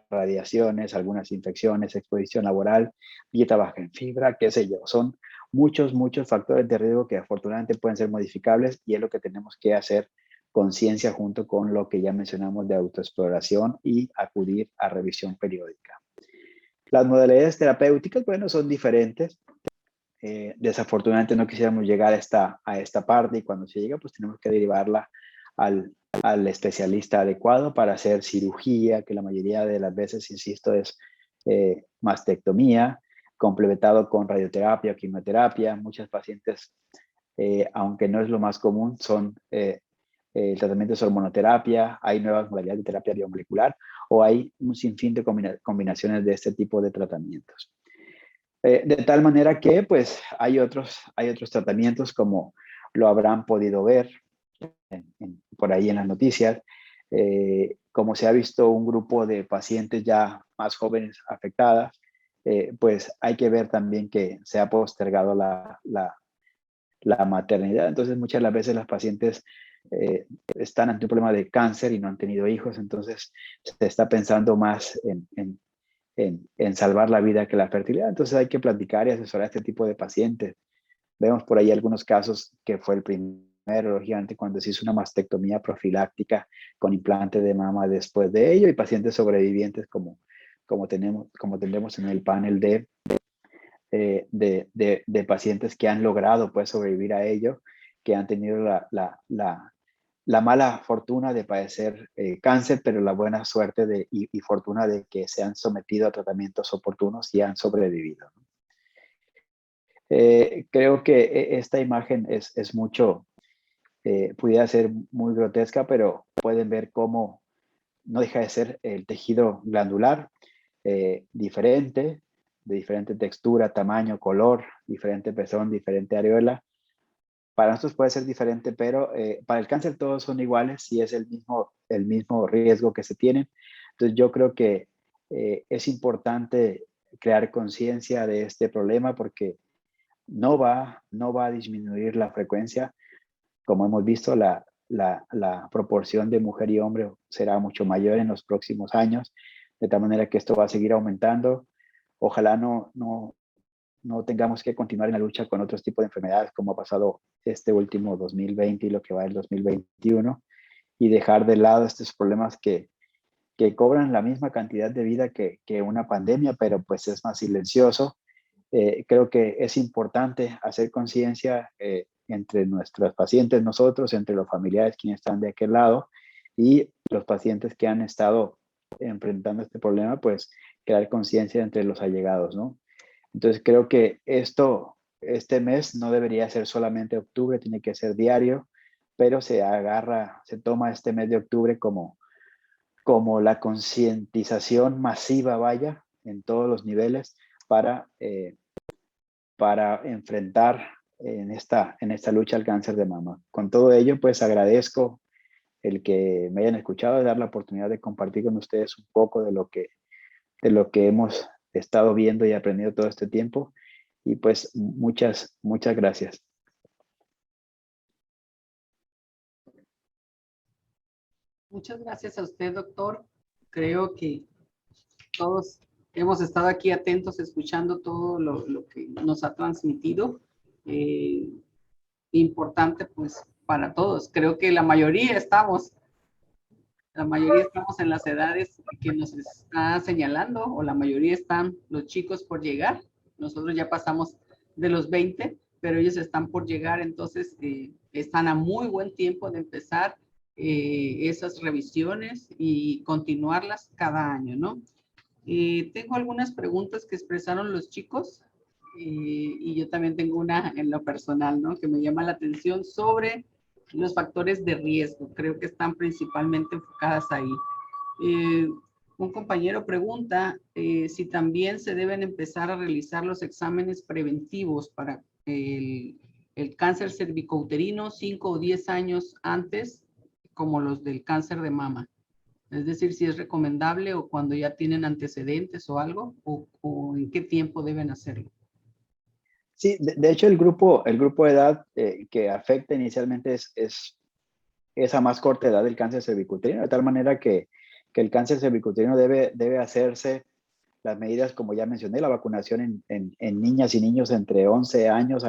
radiaciones, algunas infecciones, exposición laboral, dieta baja en fibra, qué sé yo. Son muchos factores de riesgo que afortunadamente pueden ser modificables y es lo que tenemos que hacer conciencia junto con lo que ya mencionamos de autoexploración y acudir a revisión periódica. Las modalidades terapéuticas, bueno, son diferentes. Desafortunadamente no quisiéramos llegar a esta parte y cuando se llega, pues tenemos que derivarla al especialista adecuado para hacer cirugía, que la mayoría de las veces, insisto, es mastectomía, complementado con radioterapia o quimioterapia. Muchas pacientes, aunque no es lo más común, son el tratamiento es hormonoterapia, hay nuevas modalidades de terapia biomolecular o hay un sinfín de combinaciones de este tipo de tratamientos. De tal manera que pues hay otros tratamientos, como lo habrán podido ver por ahí en las noticias, como se ha visto un grupo de pacientes ya más jóvenes afectadas, pues hay que ver también que se ha postergado la maternidad. Entonces muchas de las veces las pacientes están ante un problema de cáncer y no han tenido hijos, entonces se está pensando más en salvar la vida que la fertilidad. Entonces hay que platicar y asesorar a este tipo de pacientes. Vemos por ahí algunos casos que fue el primero, lógicamente, cuando se hizo una mastectomía profiláctica con implante de mama después de ello, y pacientes sobrevivientes como tenemos en el panel de pacientes que han logrado pues sobrevivir a ello, que han tenido la mala fortuna de padecer cáncer, pero la buena suerte y fortuna de que se han sometido a tratamientos oportunos y han sobrevivido. Creo que esta imagen es mucho, pudiera ser muy grotesca, pero pueden ver cómo no deja de ser el tejido glandular diferente, de diferente textura, tamaño, color, diferente pezón, diferente areola. Para nosotros puede ser diferente, pero para el cáncer todos son iguales y es el mismo riesgo que se tienen. Entonces yo creo que es importante crear conciencia de este problema, porque no va a disminuir la frecuencia. Como hemos visto, la proporción de mujer y hombre será mucho mayor en los próximos años, de tal manera que esto va a seguir aumentando. Ojalá no tengamos que continuar en la lucha con otros tipos de enfermedades, como ha pasado este último 2020 y lo que va del 2021, y dejar de lado estos problemas que cobran la misma cantidad de vida que una pandemia, pero pues es más silencioso. Creo que es importante hacer conciencia entre nuestros pacientes, nosotros, entre los familiares quienes están de aquel lado y los pacientes que han estado enfrentando este problema, pues crear conciencia entre los allegados, ¿no? Entonces creo que este mes no debería ser solamente octubre, tiene que ser diario, pero se toma este mes de octubre como la concientización masiva, vaya, en todos los niveles para enfrentar en esta lucha al cáncer de mama. Con todo ello, pues agradezco el que me hayan escuchado y dar la oportunidad de compartir con ustedes un poco de lo que hemos estado viendo y aprendido todo este tiempo. Y pues muchas gracias. Muchas gracias a usted, doctor. Creo que todos hemos estado aquí atentos, escuchando todo lo que nos ha transmitido. Importante, pues, para todos. Creo que la mayoría estamos en las edades que nos está señalando, o la mayoría están los chicos por llegar. Nosotros ya pasamos de los 20, pero ellos están por llegar, entonces están a muy buen tiempo de empezar esas revisiones y continuarlas cada año, ¿no? Tengo algunas preguntas que expresaron los chicos. y yo también tengo una en lo personal, ¿no? Que me llama la atención sobre los factores de riesgo. Creo que están principalmente enfocadas ahí. Eh, un compañero pregunta si también se deben empezar a realizar los exámenes preventivos para el cáncer cervicouterino 5 o 10 años antes, como los del cáncer de mama. Es decir, si es recomendable o cuando ya tienen antecedentes o algo, o en qué tiempo deben hacerlo. Sí, de hecho el grupo de edad que afecta inicialmente es a más corta edad del cáncer cervicuterino, de tal manera que el cáncer cervicuterino debe hacerse las medidas, como ya mencioné, la vacunación en niñas y niños entre 11 años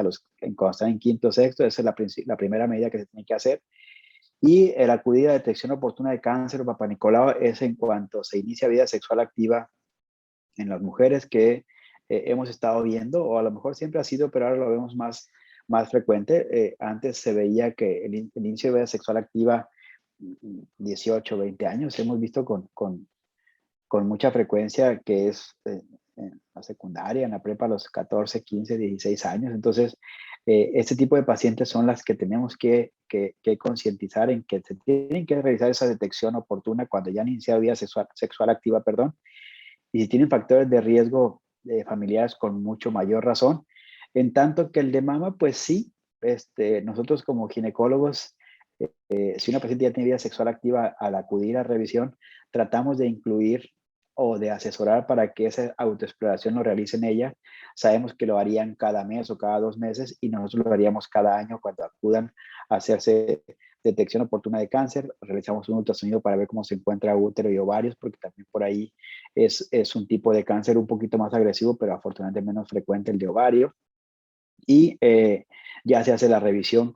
cuando están en quinto o sexto, esa es la primera medida que se tiene que hacer. Y el acudir a detección oportuna de cáncer o Papá Nicolau es en cuanto se inicia vida sexual activa en las mujeres que hemos estado viendo, o a lo mejor siempre ha sido, pero ahora lo vemos más frecuente. Antes se veía que el inicio de vida sexual activa 18, 20 años, hemos visto con mucha frecuencia que es en la secundaria, en la prepa, a los 14, 15, 16 años. Entonces, este tipo de pacientes son las que tenemos que concientizar en que se tienen que realizar esa detección oportuna cuando ya han iniciado vida sexual activa, perdón, y si tienen factores de riesgo familiares con mucho mayor razón. En tanto que el de mama, pues sí, nosotros como ginecólogos, si una paciente ya tiene vida sexual activa, al acudir a revisión, tratamos de incluir o de asesorar para que esa autoexploración lo realicen ella. Sabemos que lo harían cada mes o cada 2 meses y nosotros lo haríamos cada año cuando acudan a hacerse detección oportuna de cáncer. Realizamos un ultrasonido para ver cómo se encuentra útero y ovarios, porque también por ahí es un tipo de cáncer un poquito más agresivo, pero afortunadamente menos frecuente el de ovario. Y ya se hace la revisión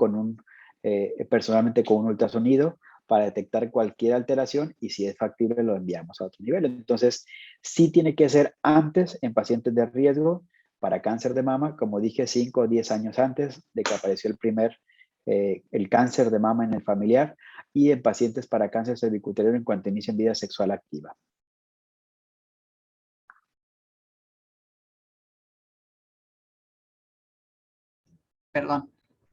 personalmente con un ultrasonido para detectar cualquier alteración y si es factible lo enviamos a otro nivel. Entonces, sí tiene que ser antes en pacientes de riesgo para cáncer de mama, como dije, 5 o 10 años antes de que apareció el cáncer de mama en el familiar, y en pacientes para cáncer cervicuterino en cuanto inician vida sexual activa. Perdón.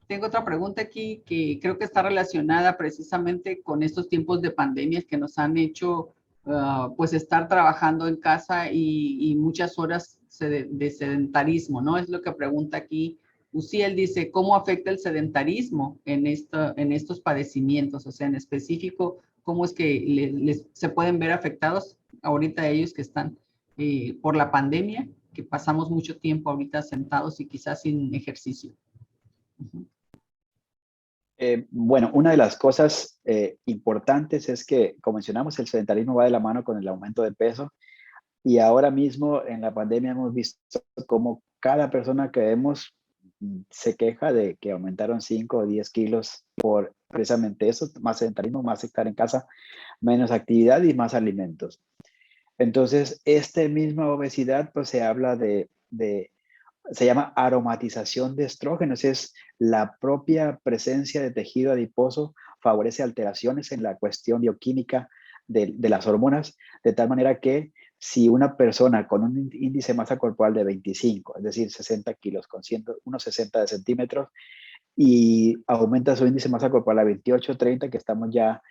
Tengo otra pregunta aquí que creo que está relacionada precisamente con estos tiempos de pandemia que nos han hecho pues estar trabajando en casa y muchas horas de sedentarismo, ¿no? Es lo que pregunta aquí Uciel. Dice, ¿cómo afecta el sedentarismo en estos padecimientos? O sea, en específico, ¿cómo es que se pueden ver afectados ahorita ellos que están por la pandemia, que pasamos mucho tiempo ahorita sentados y quizás sin ejercicio? Bueno, una de las cosas importantes es que, como mencionamos, el sedentarismo va de la mano con el aumento de peso, y ahora mismo en la pandemia hemos visto cómo cada persona que vemos se queja de que aumentaron 5 o 10 kilos por precisamente eso: más sedentarismo, más estar en casa, menos actividad y más alimentos. Entonces, esta misma obesidad, pues se habla se llama aromatización de estrógenos. Es la propia presencia de tejido adiposo favorece alteraciones en la cuestión bioquímica de las hormonas, de tal manera que si una persona con un índice de masa corporal de 25, es decir, 60 kilos, con unos 60 de centímetros, y aumenta su índice de masa corporal a 28, 30, que estamos ya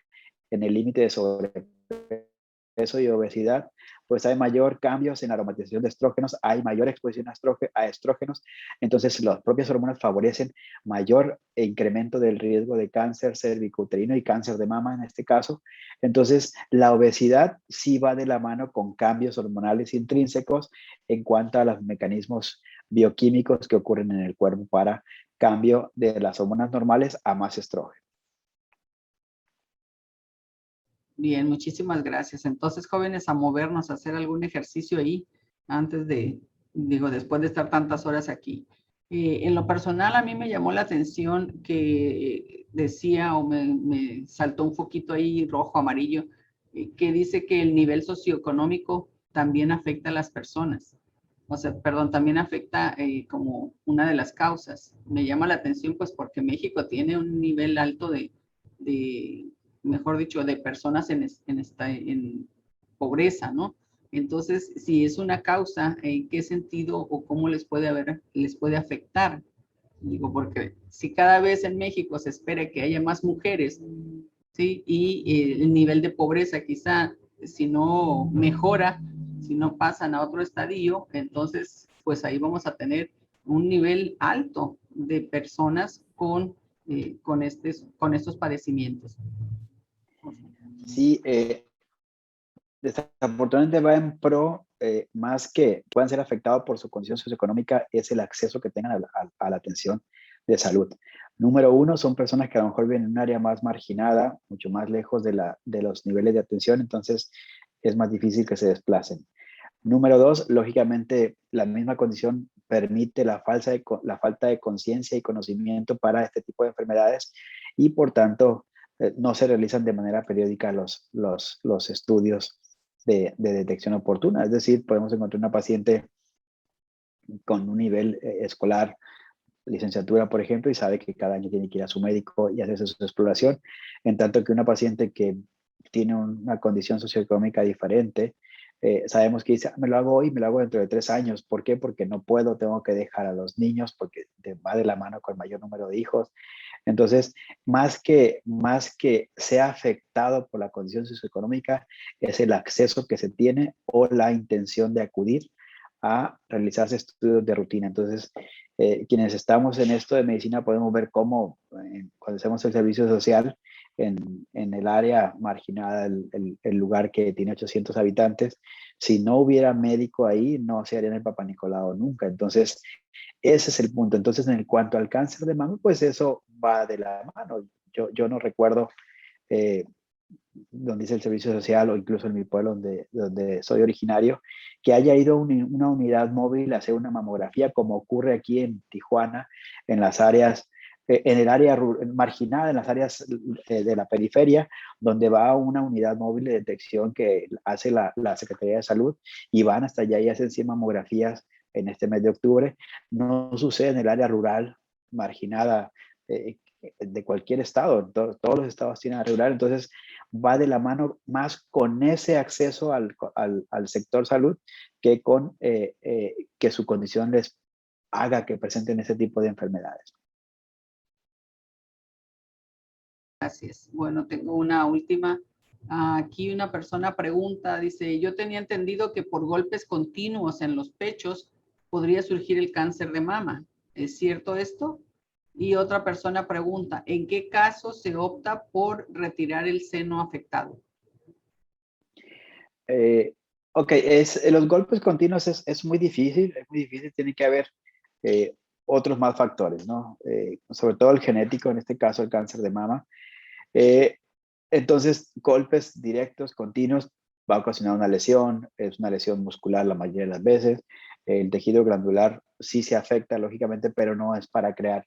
en el límite de sobrepeso y obesidad, pues hay mayor cambios en aromatización de estrógenos, hay mayor exposición a estrógenos. Entonces las propias hormonas favorecen mayor incremento del riesgo de cáncer cervicouterino y cáncer de mama en este caso. Entonces la obesidad sí va de la mano con cambios hormonales intrínsecos en cuanto a los mecanismos bioquímicos que ocurren en el cuerpo para cambio de las hormonas normales a más estrógeno. Bien, muchísimas gracias. Entonces, jóvenes, a movernos, a hacer algún ejercicio ahí antes después de estar tantas horas aquí. En lo personal, a mí me llamó la atención que decía, o me saltó un foquito ahí rojo, amarillo, que dice que el nivel socioeconómico también afecta a las personas. O sea, perdón, también afecta como una de las causas. Me llama la atención, pues, porque México tiene un nivel alto mejor dicho, de personas en pobreza, ¿no? Entonces, si es una causa, ¿en qué sentido o cómo les puede afectar? Digo, porque si cada vez en México se espera que haya más mujeres, ¿sí? Y el nivel de pobreza quizá, si no mejora, si no pasan a otro estadio, entonces, pues ahí vamos a tener un nivel alto de personas con estos padecimientos. Sí, desafortunadamente va en pro, más que puedan ser afectados por su condición socioeconómica, es el acceso que tengan a la atención de salud. Número uno, son personas que a lo mejor viven en un área más marginada, mucho más lejos de los niveles de atención, entonces es más difícil que se desplacen. Número dos, lógicamente, la misma condición permite la falta de conciencia y conocimiento para este tipo de enfermedades y, por tanto, no se realizan de manera periódica los estudios de detección oportuna. Es decir, podemos encontrar una paciente con un nivel escolar, licenciatura, por ejemplo, y sabe que cada año tiene que ir a su médico y hacerse su exploración, en tanto que una paciente que tiene una condición socioeconómica diferente, sabemos que dice, me lo hago hoy, me lo hago dentro de 3 años. ¿Por qué? Porque no puedo, tengo que dejar a los niños, porque va de la mano con el mayor número de hijos. Entonces, más que sea afectado por la condición socioeconómica, es el acceso que se tiene o la intención de acudir a realizarse estudios de rutina. Entonces, quienes estamos en esto de medicina podemos ver cómo cuando hacemos el servicio social en el área marginada, el lugar que tiene 800 habitantes, si no hubiera médico ahí, no se haría en el Papa Nicolau nunca. Entonces, ese es el punto. Entonces, en cuanto al cáncer de mama, pues eso va de la mano. Yo no recuerdo eh, donde hice el servicio social o incluso en mi pueblo donde soy originario, que haya ido una unidad móvil a hacer una mamografía como ocurre aquí en Tijuana, en las áreas, en el área marginada, en las áreas de la periferia, donde va una unidad móvil de detección que hace la Secretaría de Salud y van hasta allá y hacen 100 mamografías en este mes de octubre. No sucede en el área rural marginada de cualquier estado. Todos los estados tienen área rural, entonces va de la mano más con ese acceso al sector salud que con que su condición les haga que presenten ese tipo de enfermedades. Gracias. Bueno, tengo una última. Aquí una persona pregunta, dice, yo tenía entendido que por golpes continuos en los pechos podría surgir el cáncer de mama. ¿Es cierto esto? Y otra persona pregunta, ¿en qué caso se opta por retirar el seno afectado? Ok, los golpes continuos es muy difícil, tiene que haber eh, otros más factores, ¿no? Sobre todo el genético, en este caso el cáncer de mama. Eh, entonces, golpes directos, continuos, va a ocasionar una lesión, es una lesión muscular la mayoría de las veces. El tejido glandular sí se afecta, lógicamente, pero no es para crear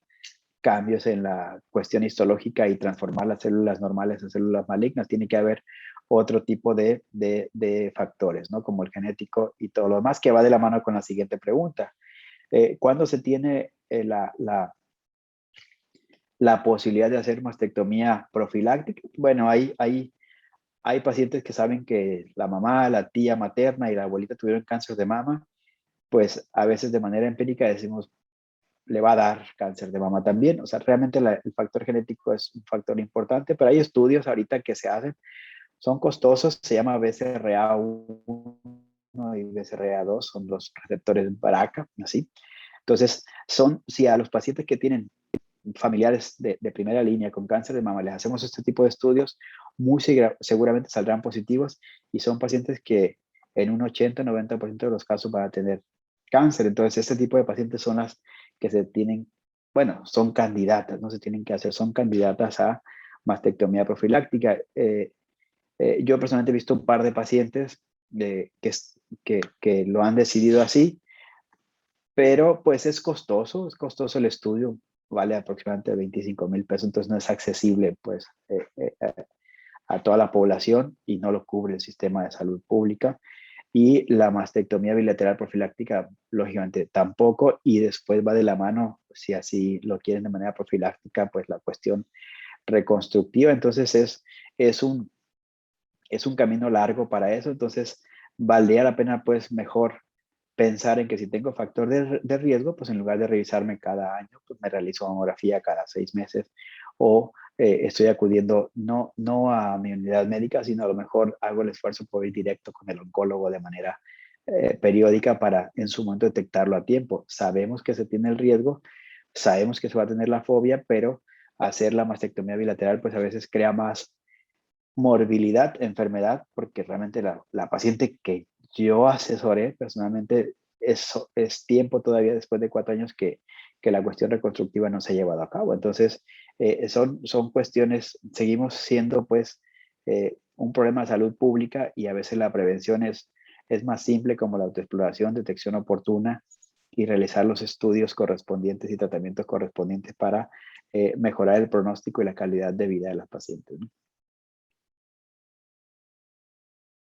cambios en la cuestión histológica y transformar las células normales en células malignas. Tiene que haber otro tipo de factores, ¿no? Como el genético y todo lo demás, que va de la mano con la siguiente pregunta. ¿Cuándo se tiene la posibilidad de hacer mastectomía profiláctica? Bueno, hay pacientes que saben que la mamá, la tía materna y la abuelita tuvieron cáncer de mama, pues a veces de manera empírica decimos, le va a dar cáncer de mama también. O sea, realmente el factor genético es un factor importante, pero hay estudios ahorita que se hacen, son costosos, se llama BCRA1 y BCRA2, son los receptores BRCA, así. Entonces, si a los pacientes que tienen familiares de primera línea con cáncer de mama les hacemos este tipo de estudios, muy seguramente saldrán positivos y son pacientes que en un 80-90% de los casos van a tener cáncer. Entonces, este tipo de pacientes son las que se tienen, bueno, son candidatas, no se tienen que hacer, son candidatas a mastectomía profiláctica. Yo personalmente he visto un par de pacientes que lo han decidido así, pero pues es costoso el estudio, vale aproximadamente 25,000 pesos, entonces no es accesible pues a toda la población y no lo cubre el sistema de salud pública. Y la mastectomía bilateral profiláctica, lógicamente, tampoco, y después va de la mano, si así lo quieren de manera profiláctica, pues la cuestión reconstructiva. Entonces es un camino largo para eso. Entonces, valdría la pena pues mejor pensar en que si tengo factor de riesgo, pues en lugar de revisarme cada año, pues me realizo mamografía cada 6 meses o estoy acudiendo no a mi unidad médica, sino a lo mejor hago el esfuerzo por ir directo con el oncólogo de manera periódica para en su momento detectarlo a tiempo. Sabemos que se tiene el riesgo, sabemos que se va a tener la fobia, pero hacer la mastectomía bilateral pues a veces crea más morbilidad, enfermedad, porque realmente la paciente que yo asesoré personalmente es tiempo todavía después de 4 años que la cuestión reconstructiva no se ha llevado a cabo. Entonces, son cuestiones, seguimos siendo pues un problema de salud pública y a veces la prevención es más simple como la autoexploración, detección oportuna y realizar los estudios correspondientes y tratamientos correspondientes para mejorar el pronóstico y la calidad de vida de las pacientes, ¿no?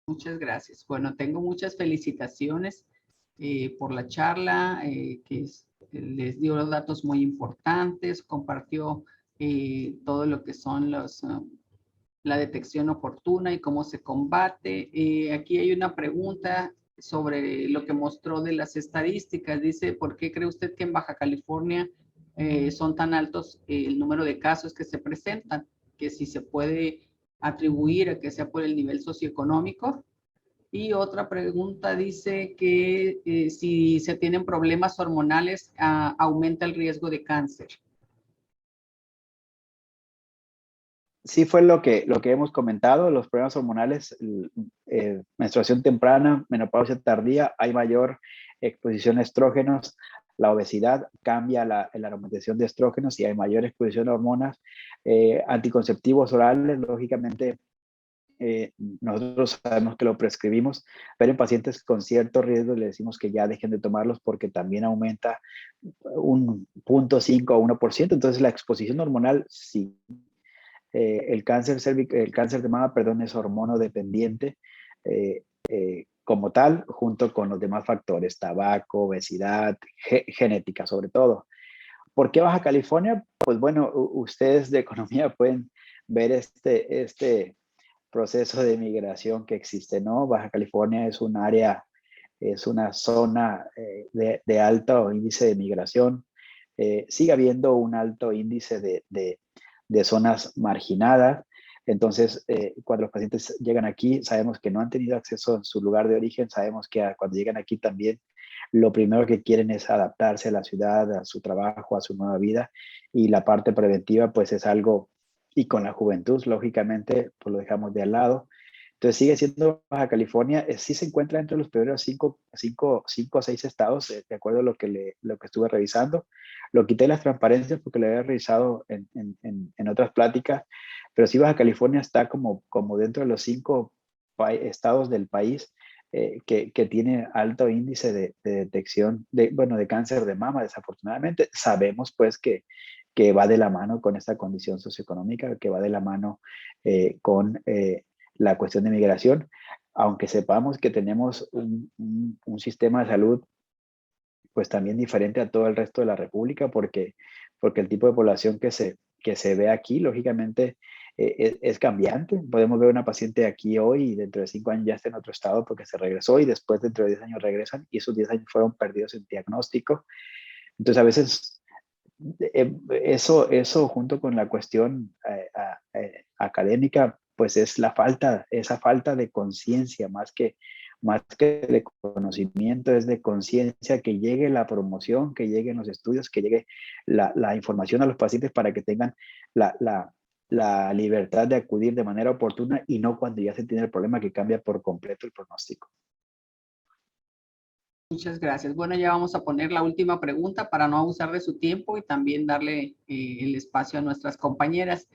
Muchas gracias. Bueno, tengo muchas felicitaciones por la charla, les dio los datos muy importantes, compartió todo lo que son la detección oportuna y cómo se combate. Aquí hay una pregunta sobre lo que mostró de las estadísticas. Dice, ¿por qué cree usted que en Baja California son tan altos el número de casos que se presentan? Que si se puede atribuir a que sea por el nivel socioeconómico. Y otra pregunta dice que si se tienen problemas hormonales, aumenta el riesgo de cáncer. Sí fue lo que hemos comentado, los problemas hormonales, menstruación temprana, menopausia tardía, hay mayor exposición a estrógenos, la obesidad cambia la aromatización de estrógenos y hay mayor exposición a hormonas, anticonceptivos orales, lógicamente nosotros sabemos que lo prescribimos, pero en pacientes con cierto riesgo le decimos que ya dejen de tomarlos porque también aumenta un 0.5 a 1%, entonces la exposición hormonal sí. El cáncer el cáncer de mama, perdón, es hormonodependiente como tal, junto con los demás factores, tabaco, obesidad, genética sobre todo. ¿Por qué Baja California? Pues bueno, ustedes de economía pueden ver este proceso de migración que existe, ¿no? Baja California es un área, es una zona de alto índice de migración. Sigue habiendo un alto índice de zonas marginadas. Entonces, cuando los pacientes llegan aquí, sabemos que no han tenido acceso a su lugar de origen, sabemos que cuando llegan aquí también lo primero que quieren es adaptarse a la ciudad, a su trabajo, a su nueva vida, y la parte preventiva pues es algo, y con la juventud, lógicamente, pues lo dejamos de al lado. Entonces sigue siendo Baja California, sí se encuentra entre los primeros cinco o 6 estados, de acuerdo a lo que estuve revisando. Lo quité las transparencias porque lo había revisado en otras pláticas, pero sí Baja California está como dentro de los 5 estados del país que tiene alto índice de detección de cáncer de mama, desafortunadamente. Sabemos pues que va de la mano con esta condición socioeconómica, que va de la mano con la cuestión de migración, aunque sepamos que tenemos un sistema de salud pues también diferente a todo el resto de la República, porque el tipo de población que se ve aquí, lógicamente, es cambiante. Podemos ver una paciente aquí hoy y dentro de 5 años ya está en otro estado porque se regresó y después dentro de 10 años regresan y esos 10 años fueron perdidos en diagnóstico. Entonces, a veces eso junto con la cuestión académica, pues es esa falta de conciencia más que de conocimiento, es de conciencia, que llegue la promoción, que lleguen los estudios, que llegue la información a los pacientes para que tengan la libertad de acudir de manera oportuna y no cuando ya se tiene el problema que cambia por completo el pronóstico. Muchas gracias. Bueno, ya vamos a poner la última pregunta para no abusar de su tiempo y también darle el espacio a nuestras compañeras.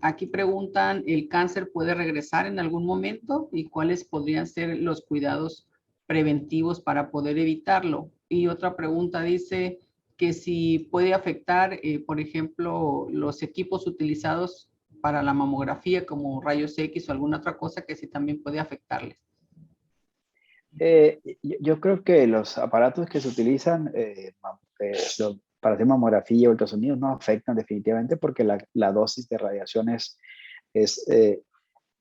Aquí preguntan, ¿el cáncer puede regresar en algún momento? ¿Y cuáles podrían ser los cuidados preventivos para poder evitarlo? Y otra pregunta dice que si puede afectar, por ejemplo, los equipos utilizados para la mamografía como rayos X o alguna otra cosa que sí también puede afectarles. Yo creo que los aparatos que se utilizan para hacer mamografía o ultrasonido no afectan definitivamente porque la dosis de radiación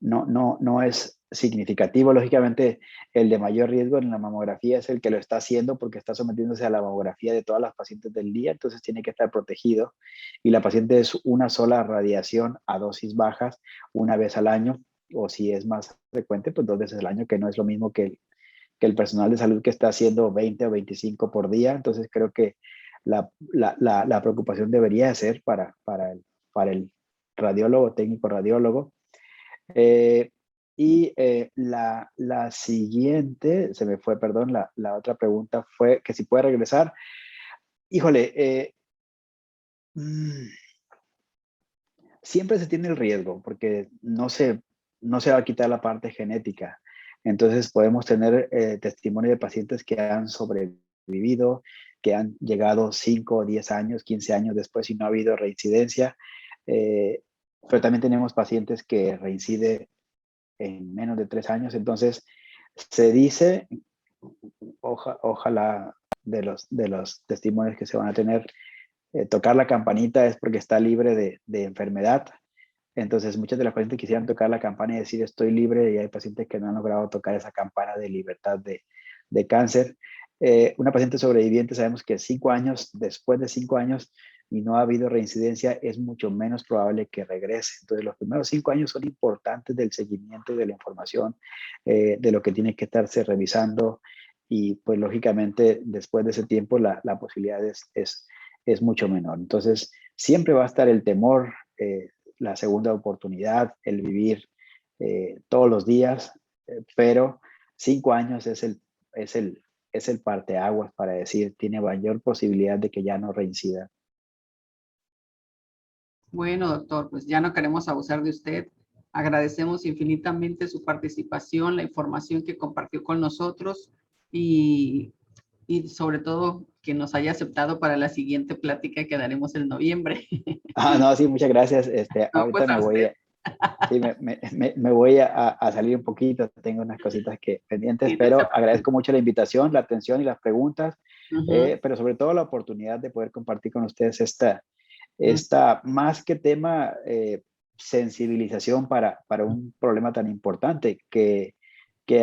no es significativo. Lógicamente, el de mayor riesgo en la mamografía es el que lo está haciendo porque está sometiéndose a la mamografía de todas las pacientes del día, entonces tiene que estar protegido. Y la paciente es una sola radiación a dosis bajas una vez al año, o si es más frecuente, pues 2 veces al año, que no es lo mismo que el personal de salud que está haciendo 20 o 25 por día. Entonces creo que la preocupación debería ser para el radiólogo, técnico radiólogo. La siguiente, se me fue, perdón, la otra pregunta fue que si puede regresar. Híjole, siempre se tiene el riesgo porque no se va a quitar la parte genética. Entonces podemos tener testimonio de pacientes que han sobrevivido, que han llegado 5, 10 años, 15 años después y no ha habido reincidencia. Pero también tenemos pacientes que reincide en menos de 3 años. Entonces, se dice, ojalá de los testimonios que se van a tener, tocar la campanita es porque está libre de enfermedad. Entonces, muchas de las pacientes quisieran tocar la campana y decir estoy libre, y hay pacientes que no han logrado tocar esa campana de libertad de cáncer. Una paciente sobreviviente, sabemos que 5 años, después de 5 años, y no ha habido reincidencia, es mucho menos probable que regrese. Entonces, los primeros 5 años son importantes del seguimiento de la información, de lo que tiene que estarse revisando, y pues lógicamente después de ese tiempo la posibilidad es mucho menor. Entonces, siempre va a estar el temor, la segunda oportunidad, el vivir todos los días, pero 5 años es el parteaguas para decir, tiene mayor posibilidad de que ya no reincida. Bueno, doctor, pues ya no queremos abusar de usted. Agradecemos infinitamente su participación, la información que compartió con nosotros y sobre todo que nos haya aceptado para la siguiente plática que daremos en noviembre. No, sí, muchas gracias. No, Ahorita pues a me voy usted. a, sí, me voy a salir un poquito, tengo unas cositas que pendientes, Sí, no se pero preocupe. agradezco mucho la invitación, la atención y las preguntas, Ujú, pero sobre todo la oportunidad de poder compartir con ustedes ujú. esta más que tema, sensibilización para un problema tan importante que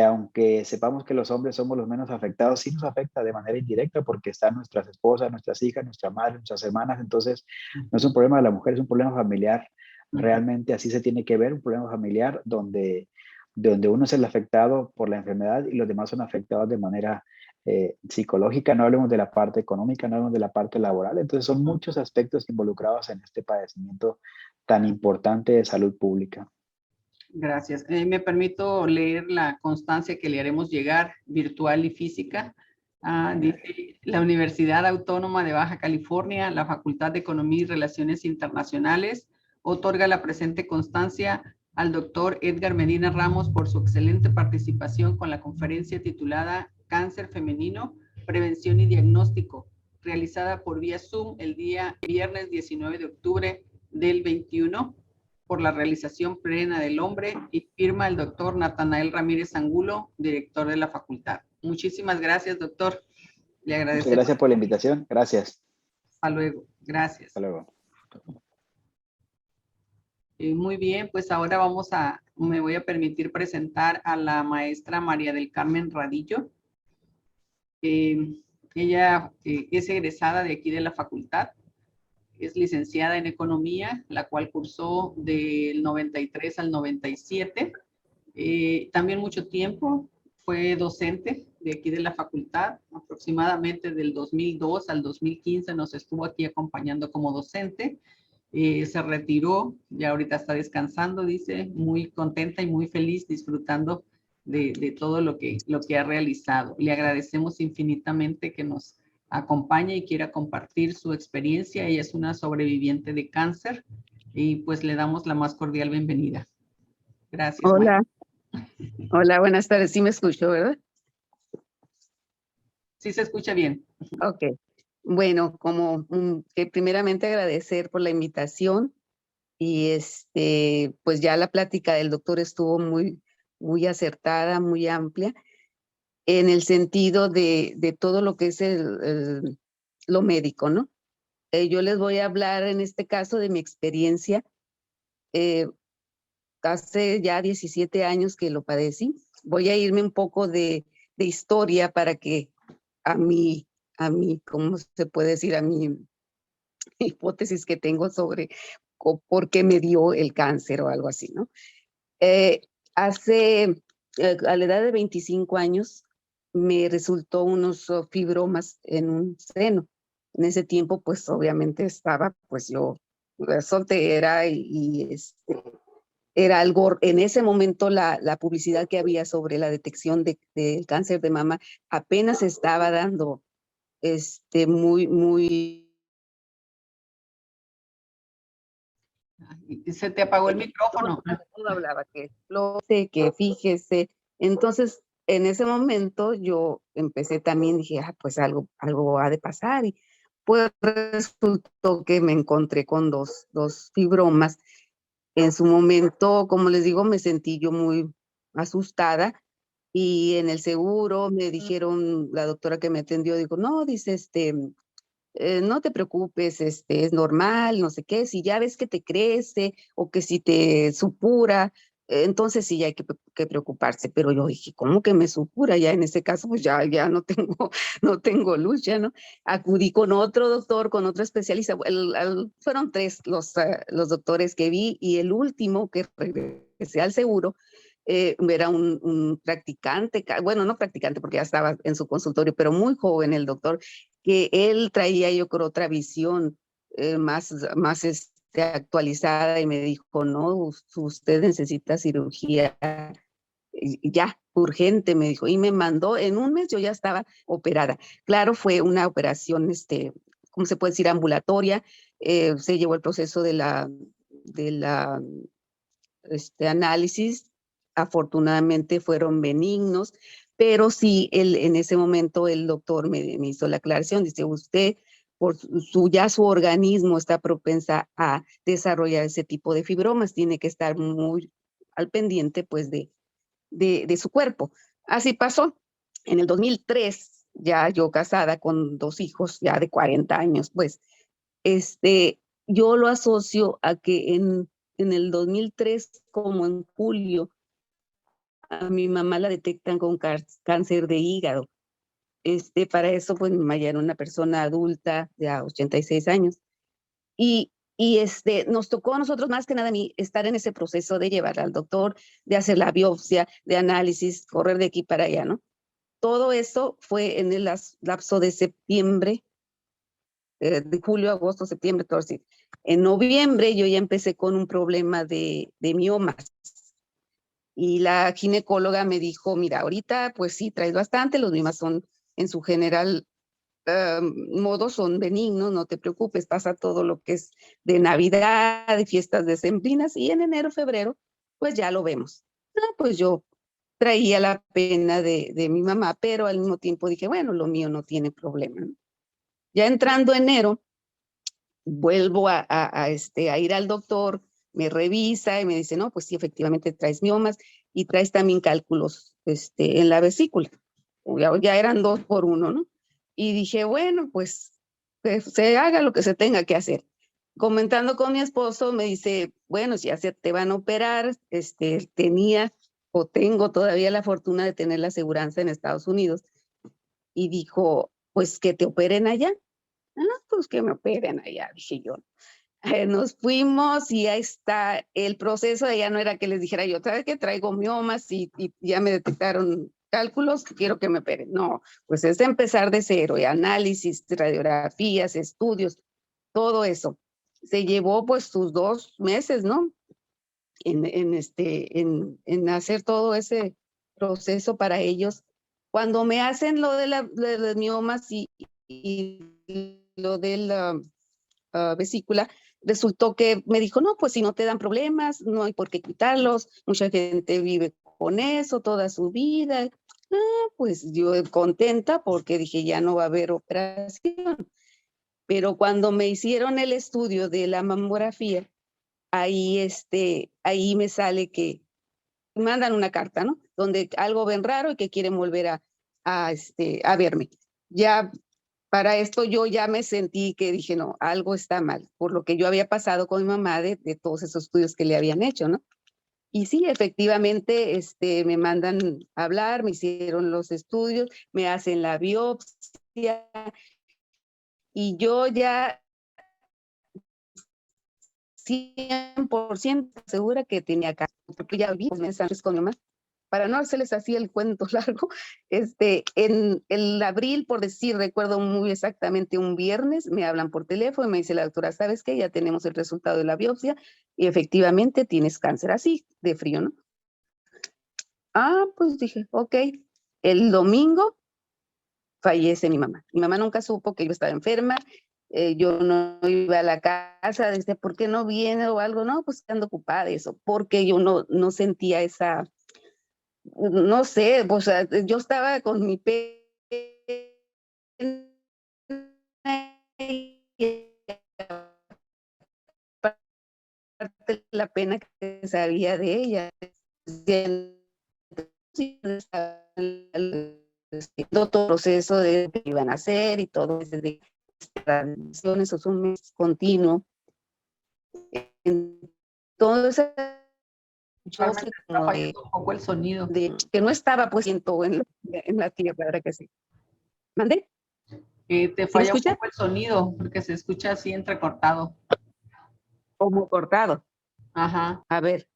aunque sepamos que los hombres somos los menos afectados, sí nos afecta de manera indirecta porque están nuestras esposas, nuestras hijas, nuestra madre, nuestras hermanas. Entonces, no es un problema de la mujer, es un problema familiar. Ujú. Realmente así se tiene que ver, un problema familiar donde uno es el afectado por la enfermedad y los demás son afectados de manera psicológica. No hablemos de la parte económica, no hablemos de la parte laboral. Entonces, son muchos aspectos involucrados en este padecimiento tan importante de salud pública. Gracias. Me permito leer la constancia que le haremos llegar, virtual y física. Dice, la Universidad Autónoma de Baja California, la Facultad de Economía y Relaciones Internacionales, otorga la presente constancia al doctor Edgar Medina Ramos por su excelente participación con la conferencia titulada Cáncer Femenino, Prevención y Diagnóstico, realizada por vía Zoom el día viernes 19 de octubre del 21, por la realización plena del hombre, y firma el doctor Natanael Ramírez Angulo, director de la facultad. Muchísimas gracias, doctor. Le Muchas agradecemos. gracias por la invitación. Gracias. Hasta luego. Hasta Gracias. luego. Muy bien, pues ahora me voy a permitir presentar a la maestra María del Carmen Radillo. Ella es egresada de aquí de la facultad. Es licenciada en Economía, la cual cursó del 93 al 97. También mucho tiempo fue docente de aquí de la facultad, aproximadamente del 2002 al 2015 nos estuvo aquí acompañando como docente. Se retiró y ahorita está descansando, dice, muy contenta y muy feliz, disfrutando de todo lo que ha realizado. Le agradecemos infinitamente que nos acompañe y quiera compartir su experiencia. Ella es una sobreviviente de cáncer y pues le damos la más cordial bienvenida. Gracias, María. Hola, hola, buenas tardes. Sí me escucho, ¿verdad? Sí se escucha bien. Ok. Bueno, como que primeramente agradecer por la invitación y pues ya la plática del doctor estuvo muy acertada, muy amplia, en el sentido de todo lo que es lo médico, ¿no? Yo les voy a hablar en este caso de mi experiencia. hace ya 17 años que lo padecí. Voy a irme un poco de historia para que a mi, ¿cómo se puede decir? A mi hipótesis que tengo sobre por qué me dio el cáncer o algo así, ¿no? A la edad de 25 años me resultó unos fibromas en un seno. En ese tiempo, pues obviamente estaba, pues yo soltera era algo, en ese momento la publicidad que había sobre la detección del cáncer de mama apenas estaba dando, muy. Y se te apagó el micrófono. Todo hablaba que explote, que fíjese. Entonces, en ese momento yo empecé también, dije, pues algo ha de pasar. Y pues resultó que me encontré con dos fibromas. En su momento, como les digo, me sentí yo muy asustada. Y en el seguro me dijeron, la doctora que me atendió, dijo, no, dice, no te preocupes, es normal, no sé qué, si ya ves que te crece o que si te supura, entonces sí ya hay que preocuparse. Pero yo dije, ¿cómo que me supura? Ya en ese caso, pues ya no tengo, no tengo luz, ya no. Acudí con otro doctor, con otro especialista. Fueron tres los doctores que vi y el último que regresé al seguro era un practicante, bueno, no practicante porque ya estaba en su consultorio, pero muy joven el doctor, que él traía, yo creo, otra visión más actualizada y me dijo, no, usted necesita cirugía ya, urgente, me dijo, y me mandó, en un mes yo ya estaba operada. Claro, fue una operación, ¿cómo se puede decir? Ambulatoria, se llevó el proceso de la análisis, afortunadamente fueron benignos, pero sí, en ese momento el doctor me hizo la aclaración, dice, usted, ya su organismo está propensa a desarrollar ese tipo de fibromas, tiene que estar muy al pendiente, pues, de su cuerpo. Así pasó. En el 2003, ya yo casada con 2 hijos, ya de 40 años, pues, yo lo asocio a que en el 2003, como en julio, a mi mamá la detectan con cáncer de hígado. Para eso, pues mi mamá ya era una persona adulta, de 86 años. Y nos tocó a nosotros, más que nada a mí, estar en ese proceso de llevarla al doctor, de hacer la biopsia, de análisis, correr de aquí para allá, ¿no? Todo eso fue en el lapso de septiembre, de julio, agosto, septiembre, todo así. En noviembre yo ya empecé con un problema de miomas y la ginecóloga me dijo, mira, ahorita pues sí, traes bastante, los miomas son en su general modo son benignos, no te preocupes, pasa todo lo que es de Navidad, de fiestas decembrinas y en enero, febrero, pues ya lo vemos. Pues yo traía la pena de mi mamá, pero al mismo tiempo dije, bueno, lo mío no tiene problema, ¿no? Ya entrando enero, vuelvo a ir al doctor, me revisa y me dice, no, pues sí, efectivamente traes miomas y traes también cálculos en la vesícula. Ya eran 2 por 1, ¿no? Y dije, bueno, pues que se haga lo que se tenga que hacer. Comentando con mi esposo, me dice, bueno, si ya se te van a operar, tenía o tengo todavía la fortuna de tener la aseguranza en Estados Unidos. Y dijo, pues que te operen allá. Ah, pues que me operen allá, dije yo. Nos fuimos y ahí está el proceso. Ya no era que les dijera yo, ¿sabes qué? Traigo miomas y ya me detectaron cálculos, quiero que me operen. No, pues es empezar de cero, y análisis, radiografías, estudios, todo eso. Se llevó pues sus 2 meses, ¿no? En hacer todo ese proceso para ellos. Cuando me hacen lo de los miomas y lo de la vesícula, resultó que me dijo, no, pues si no te dan problemas, no hay por qué quitarlos, mucha gente vive con eso toda su vida. Pues yo contenta porque dije, ya no va a haber operación. Pero cuando me hicieron el estudio de la mamografía, ahí me sale que mandan una carta, ¿no? Donde algo ven raro y que quieren volver a verme. Ya para esto yo ya me sentí que dije, no, algo está mal, por lo que yo había pasado con mi mamá de todos esos estudios que le habían hecho, ¿no? Y sí, efectivamente, me mandan a hablar, me hicieron los estudios, me hacen la biopsia y yo ya 100% segura que tenía cáncer, porque ya vi meses antes con mi mamá. Para no hacerles así el cuento largo, en el abril, por decir, recuerdo muy exactamente un viernes, me hablan por teléfono y me dice la doctora, ¿sabes qué? Ya tenemos el resultado de la biopsia y efectivamente tienes cáncer, así de frío, ¿no? Ah, pues dije, ok. El domingo fallece mi mamá. Mi mamá nunca supo que yo estaba enferma. Yo no iba a la casa, desde ¿por qué no viene o algo? No, pues ando ocupada de eso, porque yo no sentía esa, no sé, o sea, yo estaba con mi pena y aparte la pena que sabía de ella. Todo el proceso de que iban a hacer y todo, desde tradiciones, es un mes continuo. Entonces, yo Carmen, fui te está como fallando un poco el sonido. de que no estaba pues siento en la tierra, ahora que sí. ¿Mandé? Te ¿Sí me falla un escucha? poco el sonido porque se escucha así entrecortado. Como cortado. Ajá, A ver,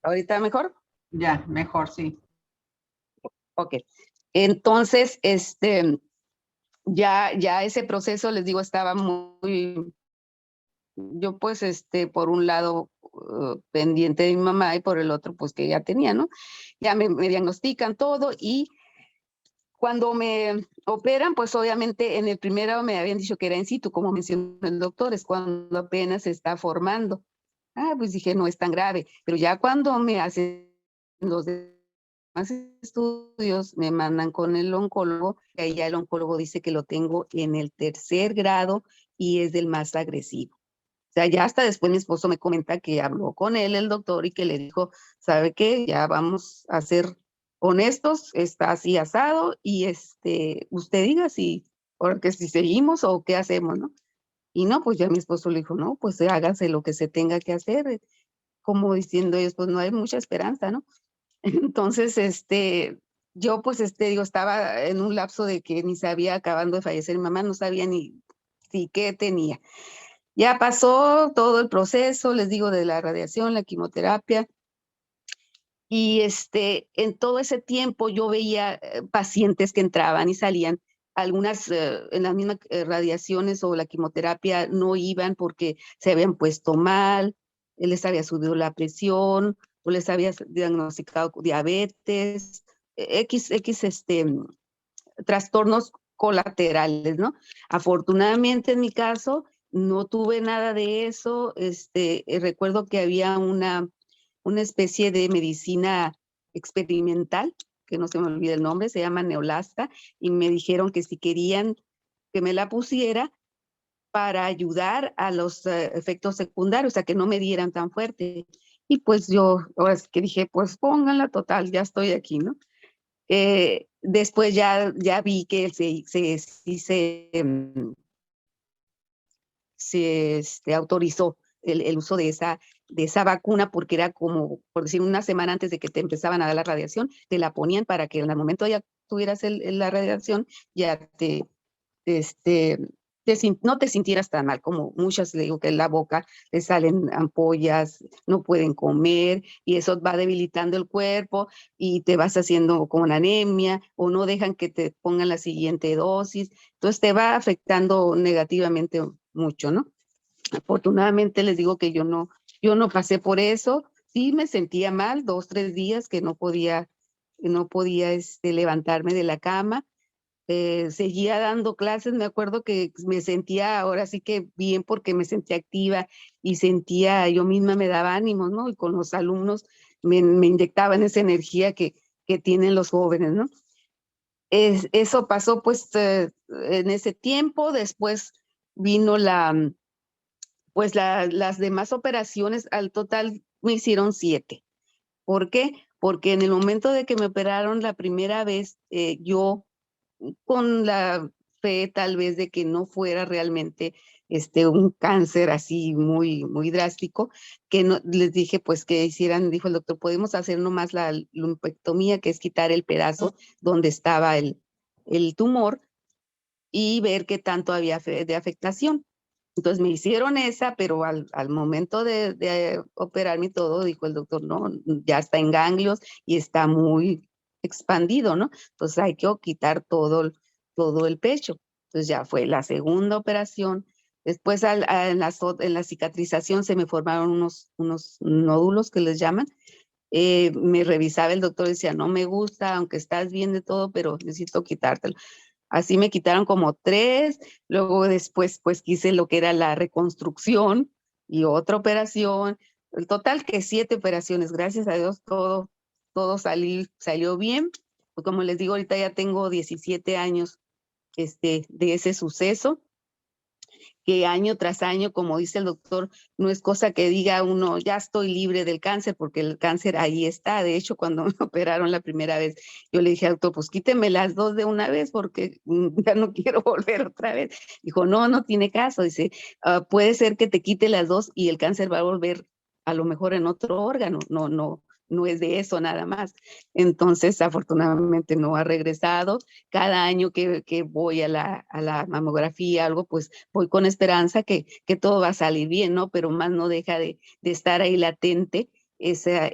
¿ahorita mejor? ya, mejor, sí. Ok. Entonces, ya ese proceso, les digo, estaba muy, yo pues, por un lado, pendiente de mi mamá y por el otro, pues que ya tenía, ¿no? Ya me diagnostican todo y cuando me operan, pues obviamente en el primero me habían dicho que era in situ, como mencionó el doctor, es cuando apenas se está formando. Ah, pues dije, no es tan grave, pero ya cuando me hacen los demás estudios, me mandan con el oncólogo, y ahí ya el oncólogo dice que lo tengo en el 3er grado y es del más agresivo. O sea, ya hasta después mi esposo me comenta que habló con él, el doctor, y que le dijo, ¿sabe qué? Ya vamos a ser honestos, está así asado, y usted diga si, porque si seguimos o qué hacemos, ¿no? Y no, pues ya mi esposo le dijo, no, pues hágase lo que se tenga que hacer, como diciendo ellos, pues no hay mucha esperanza, ¿no? Entonces, yo pues, digo, estaba en un lapso de que ni sabía, acabando de fallecer mi mamá, no sabía ni si qué tenía. Ya pasó todo el proceso, les digo, de la radiación, la quimioterapia, y en todo ese tiempo yo veía pacientes que entraban y salían. Algunas en las mismas radiaciones o la quimioterapia no iban porque se habían puesto mal, les había subido la presión o les había diagnosticado diabetes, trastornos colaterales, ¿no? Afortunadamente en mi caso no tuve nada de eso. Recuerdo que había una especie de medicina experimental, que no se me olvida el nombre, se llama Neolasta, y me dijeron que si querían que me la pusiera para ayudar a los efectos secundarios, o sea, que no me dieran tan fuerte. Y pues yo, ahora es que dije, pues pónganla total, ya estoy aquí, ¿no? Después ya vi que sí se autorizó el uso de esa vacuna porque era como, por decir, una semana antes de que te empezaban a dar la radiación, te la ponían para que en el momento ya tuvieras la radiación, ya este, no te sintieras tan mal, como muchas le digo que en la boca les salen ampollas, no pueden comer y eso va debilitando el cuerpo y te vas haciendo con anemia o no dejan que te pongan la siguiente dosis, entonces te va afectando negativamente mucho, ¿no? Afortunadamente les digo que yo no pasé por eso, sí me sentía mal 2, 3 días que no podía levantarme de la cama, seguía dando clases, me acuerdo que me sentía ahora sí que bien porque me sentía activa y sentía, yo misma me daba ánimos, ¿no? Y con los alumnos me inyectaban esa energía que tienen los jóvenes, ¿no? Eso pasó pues en ese tiempo, después vino las demás operaciones, al total me hicieron 7. ¿Por qué? Porque en el momento de que me operaron la primera vez, yo con la fe tal vez de que no fuera realmente un cáncer así muy, muy drástico, que no, les dije pues que hicieran, dijo el doctor, podemos hacer nomás la lumpectomía, que es quitar el pedazo donde estaba el tumor y ver qué tanto había de afectación. Entonces me hicieron esa, pero al momento de operarme y todo, dijo el doctor, no, ya está en ganglios y está muy expandido, ¿no? Entonces hay que quitar todo el pecho. Entonces ya fue la segunda operación. Después en la cicatrización se me formaron unos nódulos que les llaman. Me revisaba el doctor y decía, no me gusta, aunque estás bien de todo, pero necesito quitártelo. Así me quitaron como 3, luego después pues quise lo que era la reconstrucción y otra operación. El total que 7 operaciones, gracias a Dios todo salió bien. Pues como les digo, ahorita ya tengo 17 años de ese suceso, que año tras año, como dice el doctor, no es cosa que diga uno, ya estoy libre del cáncer, porque el cáncer ahí está. De hecho, cuando me operaron la primera vez, yo le dije al doctor, pues quíteme las 2 de una vez, porque ya no quiero volver otra vez. Dijo, no tiene caso. Dice, puede ser que te quite las 2 y el cáncer va a volver a lo mejor en otro órgano. No es de eso nada más. Entonces, afortunadamente no ha regresado. Cada año que voy a la mamografía, algo, pues voy con esperanza que todo va a salir bien, ¿no? Pero más no deja de estar ahí latente esa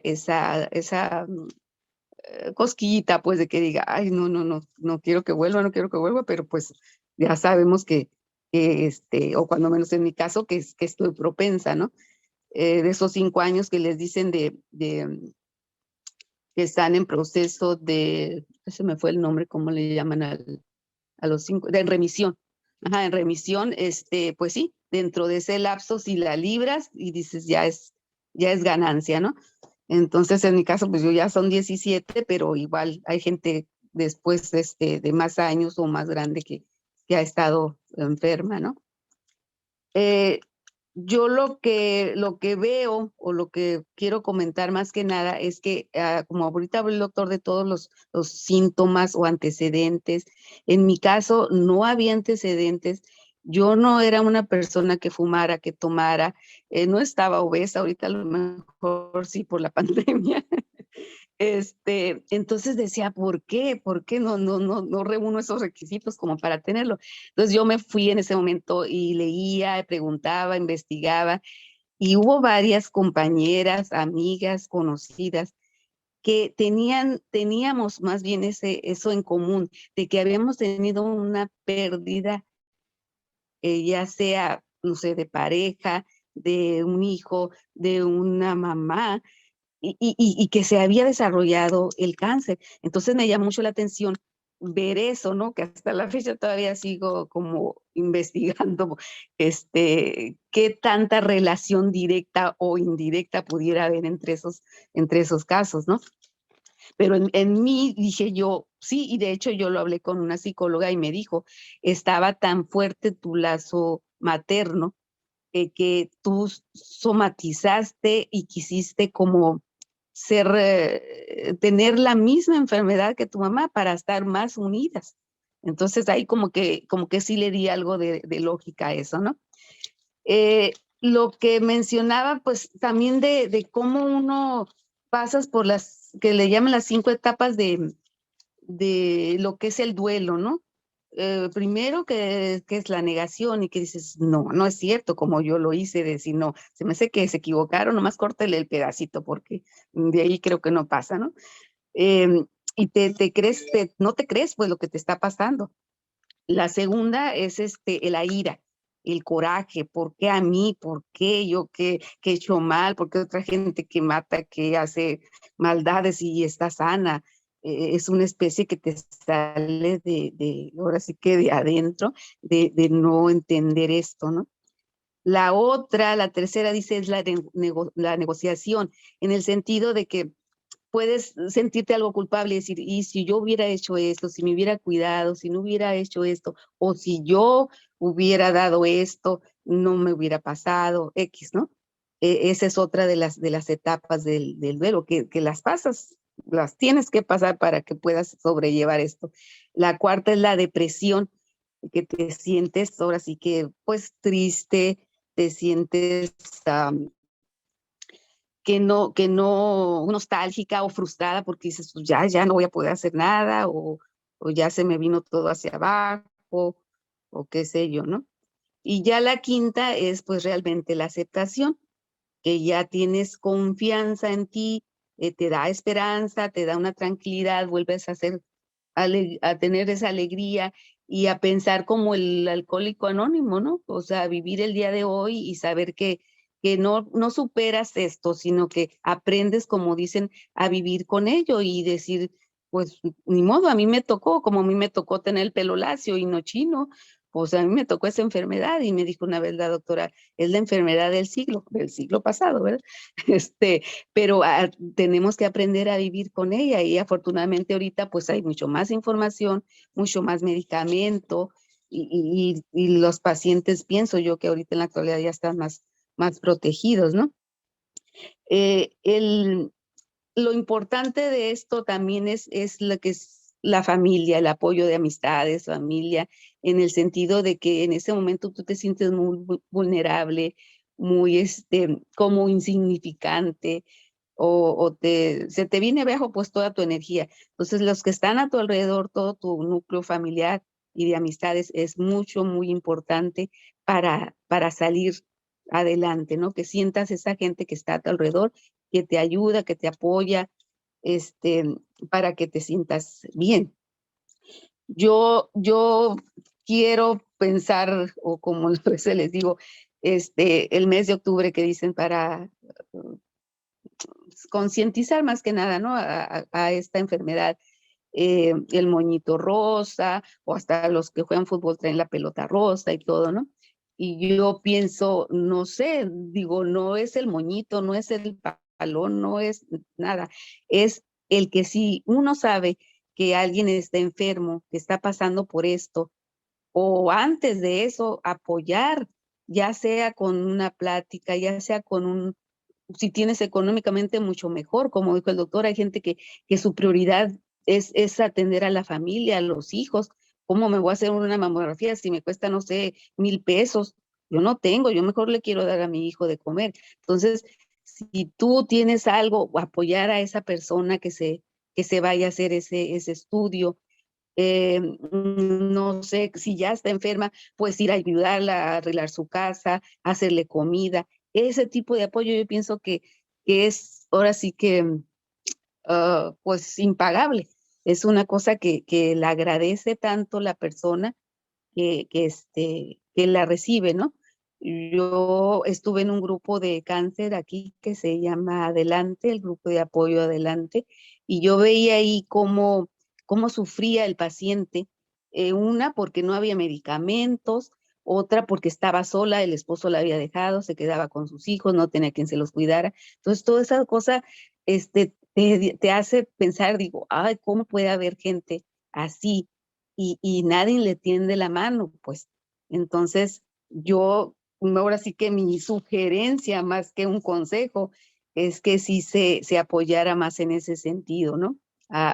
cosquillita, pues, de que diga, ay, no quiero que vuelva, no quiero que vuelva, pero pues ya sabemos que o cuando menos en mi caso, que estoy propensa, ¿no? De esos 5 años que les dicen que están en proceso se me fue el nombre, ¿cómo le llaman a los 5? En remisión. Ajá, en remisión, pues sí, dentro de ese lapso, si la libras y dices, ya es ganancia, ¿no? Entonces, en mi caso, pues yo ya son 17, pero igual hay gente después de más años o más grande que ha estado enferma, ¿no? Yo lo que veo o lo que quiero comentar más que nada es que, como ahorita habló el doctor de todos los síntomas o antecedentes, en mi caso no había antecedentes. Yo no era una persona que fumara, que tomara, no estaba obesa, ahorita a lo mejor sí por la pandemia. Entonces decía, ¿por qué? ¿Por qué no reúno esos requisitos como para tenerlo? Entonces yo me fui en ese momento y leía, preguntaba, investigaba, y hubo varias compañeras, amigas, conocidas que teníamos más bien eso en común, de que habíamos tenido una pérdida, ya sea, no sé, de pareja, de un hijo, de una mamá, y que se había desarrollado el cáncer. Entonces me llamó mucho la atención ver eso, ¿no? Que hasta la fecha todavía sigo como investigando, qué tanta relación directa o indirecta pudiera haber entre esos casos, ¿no? Pero en mí dije yo, sí, y de hecho yo lo hablé con una psicóloga y me dijo, estaba tan fuerte tu lazo materno, que tú somatizaste y quisiste como tener la misma enfermedad que tu mamá para estar más unidas. Entonces ahí como que sí le di algo de lógica a eso, ¿no? Lo que mencionaba, pues también de cómo uno pasas por que le llaman las 5 etapas de lo que es el duelo, ¿no? Primero que es la negación y que dices, no es cierto, como yo lo hice, decir, no, se me hace que se equivocaron, nomás córtele el pedacito, porque de ahí creo que no pasa, ¿no? Y no te crees pues lo que te está pasando. La segunda es la ira, el coraje, ¿por qué a mí? ¿Por qué yo que he hecho mal? ¿Por qué otra gente que mata, que hace maldades y está sana? Es una especie que te sale ahora sí que de adentro, de no entender esto, ¿no? La tercera dice es la negociación, en el sentido de que puedes sentirte algo culpable y decir, y si yo hubiera hecho esto, si me hubiera cuidado, si no hubiera hecho esto, o si yo hubiera dado esto, no me hubiera pasado, X, ¿no? Esa es otra de las etapas del duelo, que las pasas, las tienes que pasar para que puedas sobrellevar esto. La cuarta es la depresión. que te sientes ahora sí que pues triste, te sientes que no nostálgica o frustrada porque dices, pues ya no voy a poder hacer nada o ya se me vino todo hacia abajo o qué sé yo, ¿no? Y ya la quinta es pues realmente la aceptación, que ya tienes confianza en ti, te da esperanza, te da una tranquilidad, vuelves a a tener esa alegría y a pensar como el alcohólico anónimo, ¿no? O sea, vivir el día de hoy y saber que no superas esto, sino que aprendes, como dicen, a vivir con ello y decir, pues ni modo, a mí me tocó, como a mí me tocó tener el pelo lacio y no chino, o sea, a mí me tocó esa enfermedad y me dijo una vez la doctora, es la enfermedad del siglo pasado, ¿verdad? Pero tenemos que aprender a vivir con ella y afortunadamente ahorita pues hay mucho más información, mucho más medicamento y los pacientes, pienso yo que ahorita en la actualidad ya están más protegidos, ¿no? Eh, el, lo importante de esto también es lo que es la familia, el apoyo de amistades, familia, en el sentido de que en ese momento tú te sientes muy vulnerable, muy como insignificante, se te viene abajo pues toda tu energía. Entonces los que están a tu alrededor, todo tu núcleo familiar y de amistades es muy importante para salir adelante, ¿no? Que sientas esa gente que está a tu alrededor, que te ayuda, que te apoya, este, para que te sientas bien. Yo quiero pensar, o como a veces les digo, el mes de octubre que dicen para concientizar más que nada, ¿no? A esta enfermedad, el moñito rosa, o hasta los que juegan fútbol traen la pelota rosa y todo, ¿no? Y yo pienso, no sé, digo, no es el moñito, no es el balón, no es nada, es el que si uno sabe que alguien está enfermo, que está pasando por esto, o antes de eso, apoyar, ya sea con una plática, ya sea con si tienes económicamente mucho mejor, como dijo el doctor, hay gente que su prioridad es atender a la familia, a los hijos. ¿Cómo me voy a hacer una mamografía si me cuesta, no sé, 1,000 pesos? Yo no tengo, yo mejor le quiero dar a mi hijo de comer. Entonces, si tú tienes algo, apoyar a esa persona que se vaya a hacer ese estudio, no sé, si ya está enferma, pues ir a ayudarla a arreglar su casa, a hacerle comida. Ese tipo de apoyo yo pienso que es ahora sí que pues impagable. Es una cosa que le agradece tanto la persona que la recibe, ¿no? Yo estuve en un grupo de cáncer aquí que se llama Adelante, el grupo de apoyo Adelante, y yo veía ahí cómo sufría el paciente, una porque no había medicamentos, otra porque estaba sola, el esposo la había dejado, se quedaba con sus hijos, no tenía quien se los cuidara. Entonces, toda esa cosa te hace pensar, digo, ay, ¿cómo puede haber gente así? Y nadie le tiende la mano, pues. Entonces, yo, ahora sí que mi sugerencia, más que un consejo, es que sí se apoyara más en ese sentido, ¿no?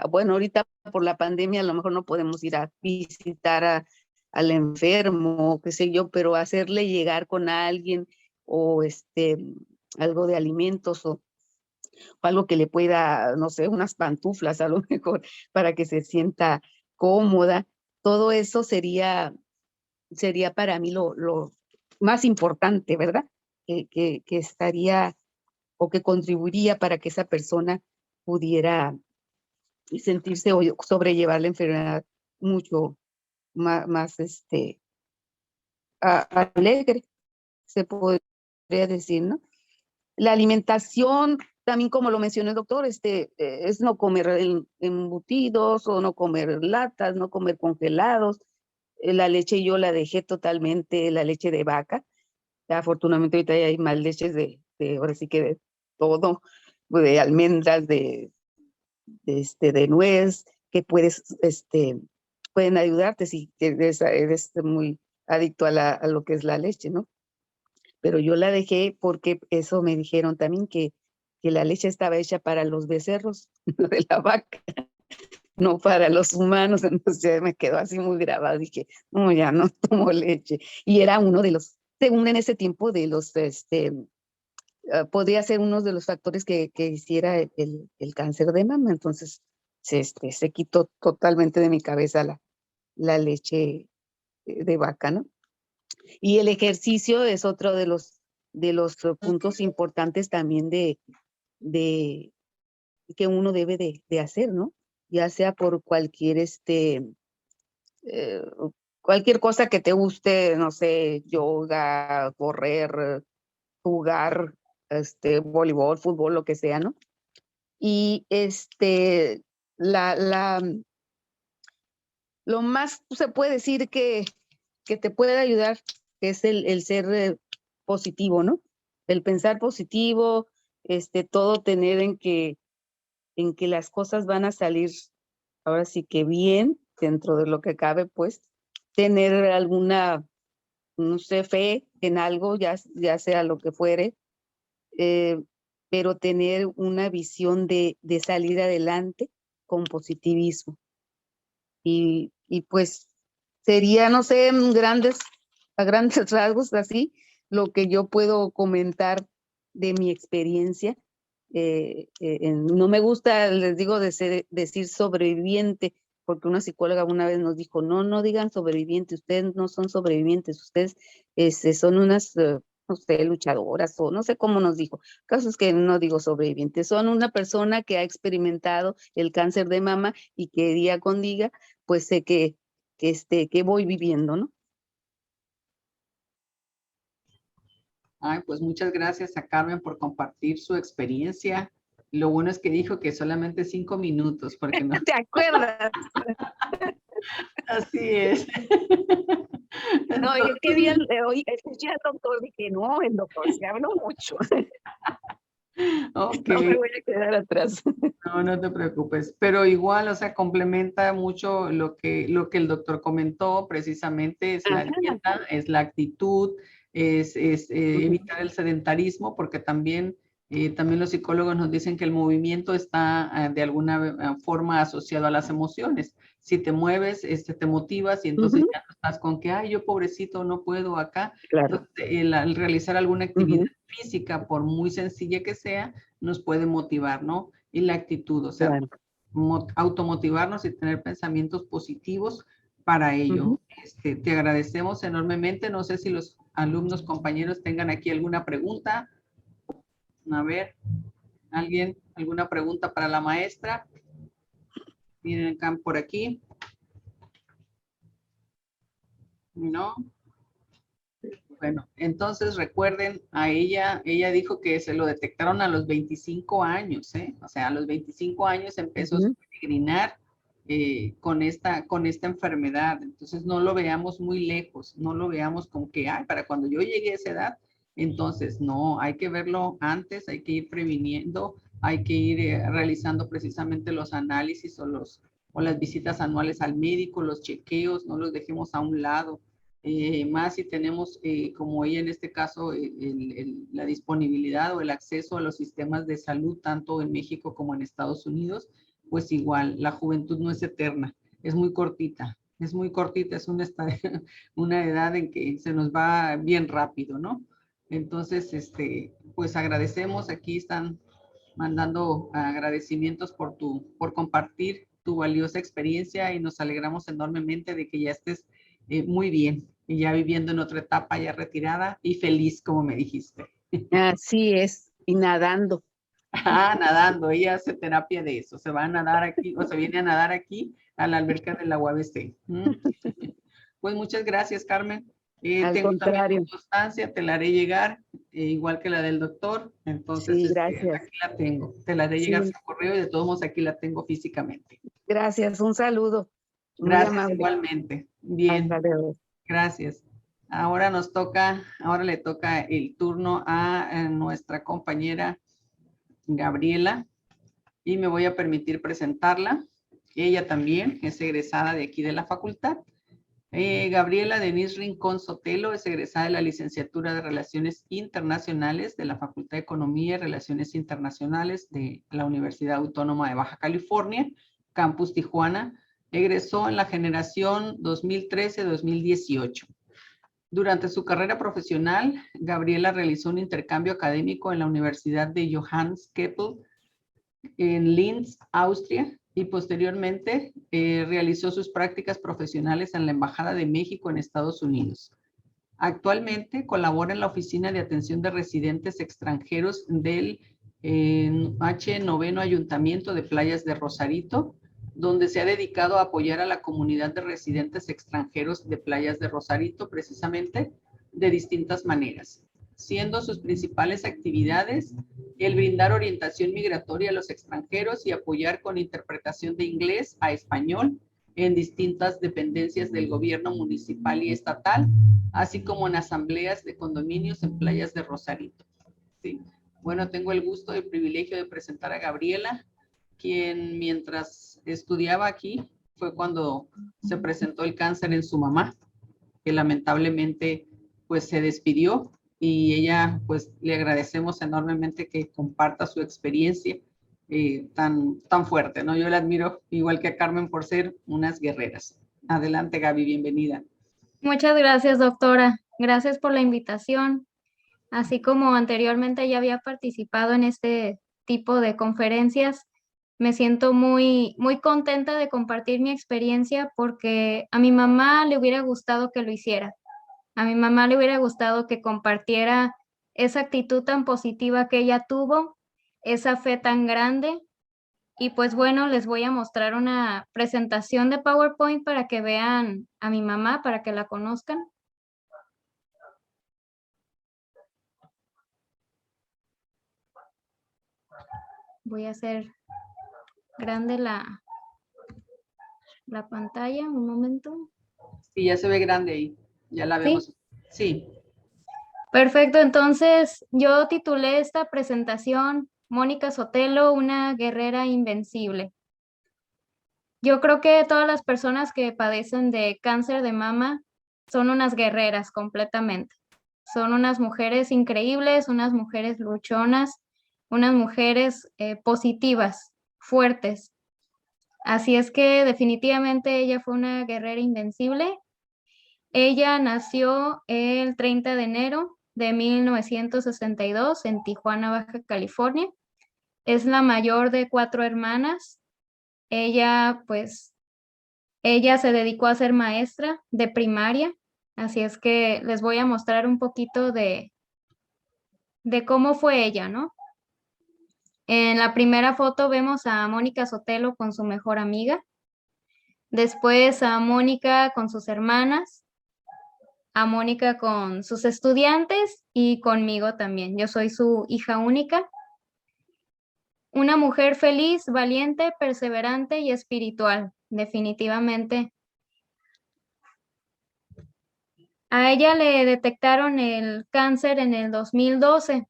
Bueno, ahorita por la pandemia a lo mejor no podemos ir a visitar al enfermo, qué sé yo, pero hacerle llegar con alguien o algo de alimentos o algo que le pueda, no sé, unas pantuflas a lo mejor para que se sienta cómoda. Todo eso sería para mí lo más importante, ¿verdad? Que estaría o que contribuiría para que esa persona pudiera sentirse o sobrellevar la enfermedad mucho más alegre, se podría decir, ¿no? La alimentación, también como lo mencionó el doctor, es no comer embutidos o no comer latas, no comer congelados. La leche yo la dejé totalmente, la leche de vaca. Afortunadamente ahorita ya hay más leches ahora sí que de todo, de almendras, de nuez, que pueden ayudarte si eres muy adicto a lo que es la leche, ¿no? Pero yo la dejé porque eso me dijeron también que la leche estaba hecha para los becerros de la vaca. no para los humanos. Entonces ya me quedó así muy grabado. Dije, no, ya no tomo leche. Y era uno de los, según en ese tiempo, de los, podría ser uno de los factores que hiciera el cáncer de mama. Entonces se quitó totalmente de mi cabeza la leche de vaca, ¿no? Y el ejercicio es otro de los puntos importantes también de que uno debe de hacer, ¿no? Ya sea por eh, cualquier cosa que te guste, no sé, yoga, correr, jugar, voleibol, fútbol, lo que sea, ¿no? Y la, la, lo más se puede decir que te puede ayudar es el ser positivo, ¿no? El pensar positivo, todo tener en que las cosas van a salir ahora sí que bien, dentro de lo que cabe, pues, tener alguna, no sé, fe en algo, ya sea lo que fuere, eh, pero tener una visión de salir adelante con positivismo. Y pues sería, no sé, a grandes rasgos así, lo que yo puedo comentar de mi experiencia. No me gusta, les digo, decir sobreviviente, porque una psicóloga una vez nos dijo, no digan sobreviviente, ustedes no son sobrevivientes, ustedes son unas, no sé, luchadoras, o no sé cómo nos dijo. Caso es que no digo sobreviviente, son una persona que ha experimentado el cáncer de mama y que día con día, pues sé que voy viviendo, ¿no? Ay, pues muchas gracias a Carmen por compartir su experiencia. Lo bueno es que dijo que solamente 5 minutos, porque no. ¿Te acuerdas? Así es. No, y es que Entonces, hoy escuché al doctor, dije, no, el doctor se habló mucho. ok, No me voy a quedar atrás. no te preocupes, pero igual, o sea, complementa mucho lo que el doctor comentó, precisamente es la Ajá. dieta, es la actitud, es evitar el sedentarismo, porque también los psicólogos nos dicen que el movimiento está de alguna forma asociado a las emociones. Si te mueves, te motivas y entonces Ujú, ya no estás con que, ay, yo pobrecito no puedo acá. claro. Entonces, el realizar alguna actividad Ujú, física, por muy sencilla que sea, nos puede motivar, ¿no? Y la actitud, o sea, claro. automotivarnos y tener pensamientos positivos para Ujú. ello. Te agradecemos enormemente. No sé si los alumnos, compañeros tengan aquí alguna pregunta. A ver, ¿alguien? ¿Alguna pregunta para la maestra? Miren por aquí. ¿No? Bueno, entonces recuerden, ella dijo que se lo detectaron a los 25 años, ¿eh? O sea, a los 25 años empezó a Ujú. peregrinar con esta enfermedad. Entonces no lo veamos muy lejos, no lo veamos como que, ay, para cuando yo llegué a esa edad, entonces no, hay que verlo antes, hay que ir previniendo, hay que ir realizando precisamente los análisis o las visitas anuales al médico, los chequeos, no los dejemos a un lado. Más si tenemos, como ella en este caso, la disponibilidad o el acceso a los sistemas de salud, tanto en México como en Estados Unidos, pues igual, la juventud no es eterna, es muy cortita, es una edad en que se nos va bien rápido, ¿no? Entonces, pues agradecemos, aquí están mandando agradecimientos por compartir tu valiosa experiencia y nos alegramos enormemente de que ya estés muy bien y ya viviendo en otra etapa ya retirada y feliz, como me dijiste. Así es, y nadando. Ah, nadando, ella hace terapia de eso, se va a nadar aquí o se viene a nadar aquí a la alberca de la UABC. Pues muchas gracias, Carmen. Al Tengo también tu contrario, constancia, te la haré llegar, igual que la del doctor. Entonces, sí, gracias. aquí la tengo. Te la haré llegar Sí, por correo y de todos modos aquí la tengo físicamente. gracias. Un saludo. Muy Gracias amable. igualmente. Hasta Bien, luego. gracias. Ahora le toca el turno a nuestra compañera Gabriela y me voy a permitir presentarla. Ella también es egresada de aquí de la facultad. Gabriela Denise Rincón Sotelo es egresada de la licenciatura de Relaciones Internacionales de la Facultad de Economía y Relaciones Internacionales de la Universidad Autónoma de Baja California. Campus Tijuana. Egresó en la generación 2013-2018. Durante su carrera profesional, Gabriela realizó un intercambio académico en la Universidad de Johannes Kepler en Linz, Austria, y posteriormente realizó sus prácticas profesionales en la Embajada de México en Estados Unidos. Actualmente colabora en la Oficina de Atención de Residentes Extranjeros del H9 Ayuntamiento de Playas de Rosarito, donde se ha dedicado a apoyar a la comunidad de residentes extranjeros de Playas de Rosarito, precisamente de distintas maneras, siendo sus principales actividades el brindar orientación migratoria a los extranjeros y apoyar con interpretación de inglés a español en distintas dependencias del gobierno municipal y estatal, así como en asambleas de condominios en Playas de Rosarito. Sí. Bueno, tengo el gusto y el privilegio de presentar a Gabriela, quien mientras estudiaba aquí fue cuando se presentó el cáncer en su mamá, que lamentablemente pues se despidió, y ella pues le agradecemos enormemente que comparta su experiencia tan fuerte, ¿no? Yo la admiro igual que a Carmen por ser unas guerreras. Adelante, Gaby, bienvenida. Muchas gracias, doctora. Gracias por la invitación. Así como anteriormente ya había participado en este tipo de conferencias, me siento muy contenta de compartir mi experiencia porque a mi mamá le hubiera gustado que lo hiciera. A mi mamá le hubiera gustado que compartiera esa actitud tan positiva que ella tuvo, esa fe tan grande. Y pues bueno, les voy a mostrar una presentación de PowerPoint para que vean a mi mamá, para que la conozcan. Voy a hacer grande la pantalla, un momento. Sí, ya se ve grande ahí, ya la vemos. Sí. Perfecto, entonces yo titulé esta presentación Mónica Sotelo, una guerrera invencible. Yo creo que todas las personas que padecen de cáncer de mama son unas guerreras completamente. Son unas mujeres increíbles, unas mujeres luchonas, unas mujeres positivas, fuertes. Así es que definitivamente ella fue una guerrera invencible. Ella nació el 30 de enero de 1962 en Tijuana, Baja California. Es la mayor de 4 hermanas. Ella se dedicó a ser maestra de primaria. Así es que les voy a mostrar un poquito de cómo fue ella, ¿no? En la primera foto vemos a Mónica Sotelo con su mejor amiga. Después a Mónica con sus hermanas, a Mónica con sus estudiantes y conmigo también. Yo soy su hija única. Una mujer feliz, valiente, perseverante y espiritual, definitivamente. A ella le detectaron el cáncer en el 2012.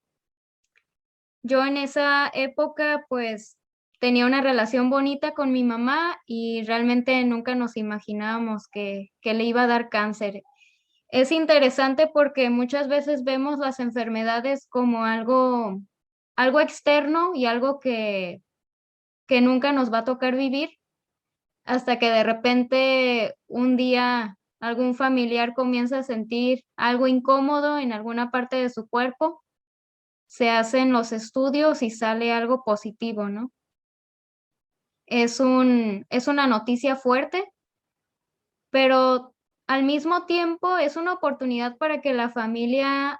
Yo en esa época pues tenía una relación bonita con mi mamá y realmente nunca nos imaginábamos que le iba a dar cáncer. Es interesante porque muchas veces vemos las enfermedades como algo externo y algo que nunca nos va a tocar vivir, hasta que de repente un día algún familiar comienza a sentir algo incómodo en alguna parte de su cuerpo, se hacen los estudios y sale algo positivo, ¿no? Es una noticia fuerte, pero al mismo tiempo es una oportunidad para que la familia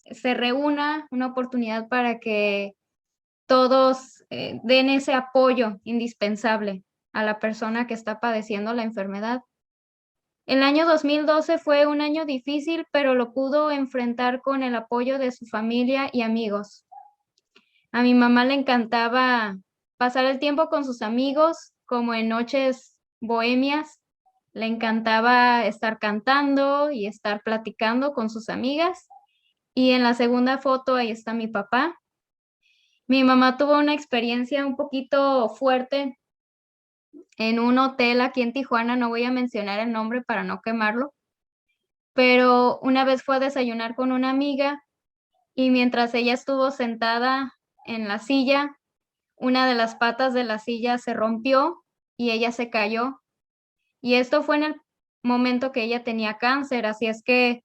se reúna, una oportunidad para que todos den ese apoyo indispensable a la persona que está padeciendo la enfermedad. El año 2012 fue un año difícil, pero lo pudo enfrentar con el apoyo de su familia y amigos. A mi mamá le encantaba pasar el tiempo con sus amigos, como en noches bohemias. Le encantaba estar cantando y estar platicando con sus amigas. Y en la segunda foto, ahí está mi papá. Mi mamá tuvo una experiencia un poquito fuerte en un hotel aquí en Tijuana, no voy a mencionar el nombre para no quemarlo, pero una vez fue a desayunar con una amiga y mientras ella estuvo sentada en la silla, una de las patas de la silla se rompió y ella se cayó. Y esto fue en el momento que ella tenía cáncer, así es que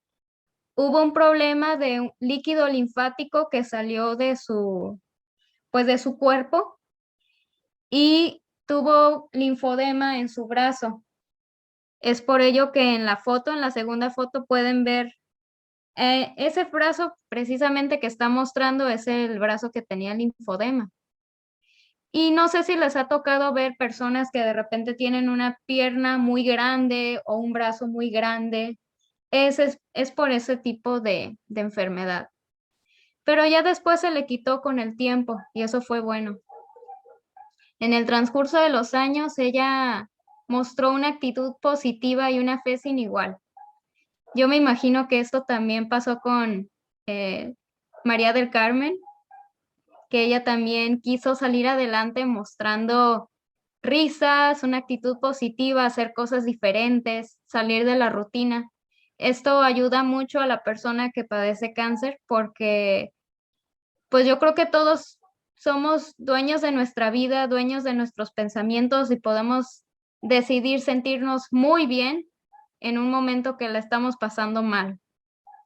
hubo un problema de un líquido linfático que salió pues de su cuerpo y tuvo linfodema en su brazo. Es por ello que en la segunda foto pueden ver ese brazo precisamente que está mostrando es el brazo que tenía linfodema. Y no sé si les ha tocado ver personas que de repente tienen una pierna muy grande o un brazo muy grande. Es por ese tipo de enfermedad. Pero ya después se le quitó con el tiempo y eso fue bueno. En el transcurso de los años, ella mostró una actitud positiva y una fe sin igual. Yo me imagino que esto también pasó con María del Carmen, que ella también quiso salir adelante mostrando risas, una actitud positiva, hacer cosas diferentes, salir de la rutina. Esto ayuda mucho a la persona que padece cáncer porque pues yo creo que todos somos dueños de nuestra vida, dueños de nuestros pensamientos y podemos decidir sentirnos muy bien en un momento que la estamos pasando mal.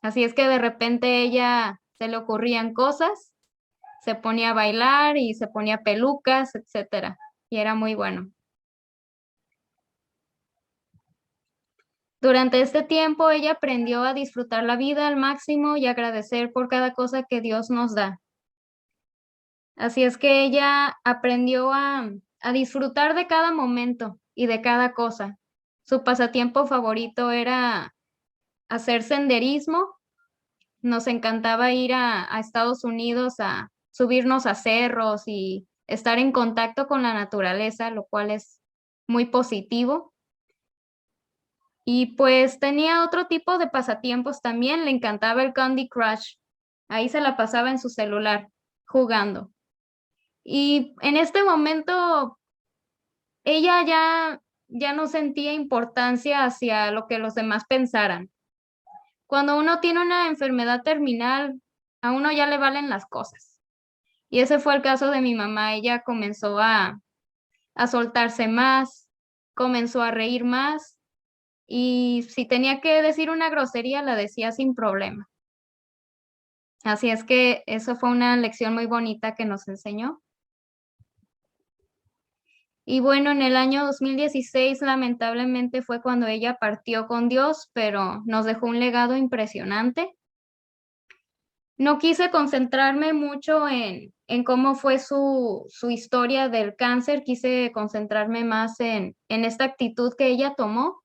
Así es que de repente ella se le ocurrían cosas, se ponía a bailar y se ponía pelucas, etcétera, y era muy bueno. Durante este tiempo ella aprendió a disfrutar la vida al máximo y agradecer por cada cosa que Dios nos da. Así es que ella aprendió a disfrutar de cada momento y de cada cosa. Su pasatiempo favorito era hacer senderismo. Nos encantaba ir a Estados Unidos a subirnos a cerros y estar en contacto con la naturaleza, lo cual es muy positivo. Y pues tenía otro tipo de pasatiempos también. Le encantaba el Candy Crush. Ahí se la pasaba en su celular jugando. Y en este momento ella ya no sentía importancia hacia lo que los demás pensaran. Cuando uno tiene una enfermedad terminal, a uno ya le valen las cosas. Y ese fue el caso de mi mamá. Ella comenzó a soltarse más, comenzó a reír más y si tenía que decir una grosería, la decía sin problema. Así es que eso fue una lección muy bonita que nos enseñó. Y bueno, en el año 2016 lamentablemente fue cuando ella partió con Dios, pero nos dejó un legado impresionante. No quise concentrarme mucho en cómo fue su historia del cáncer, quise concentrarme más en esta actitud que ella tomó,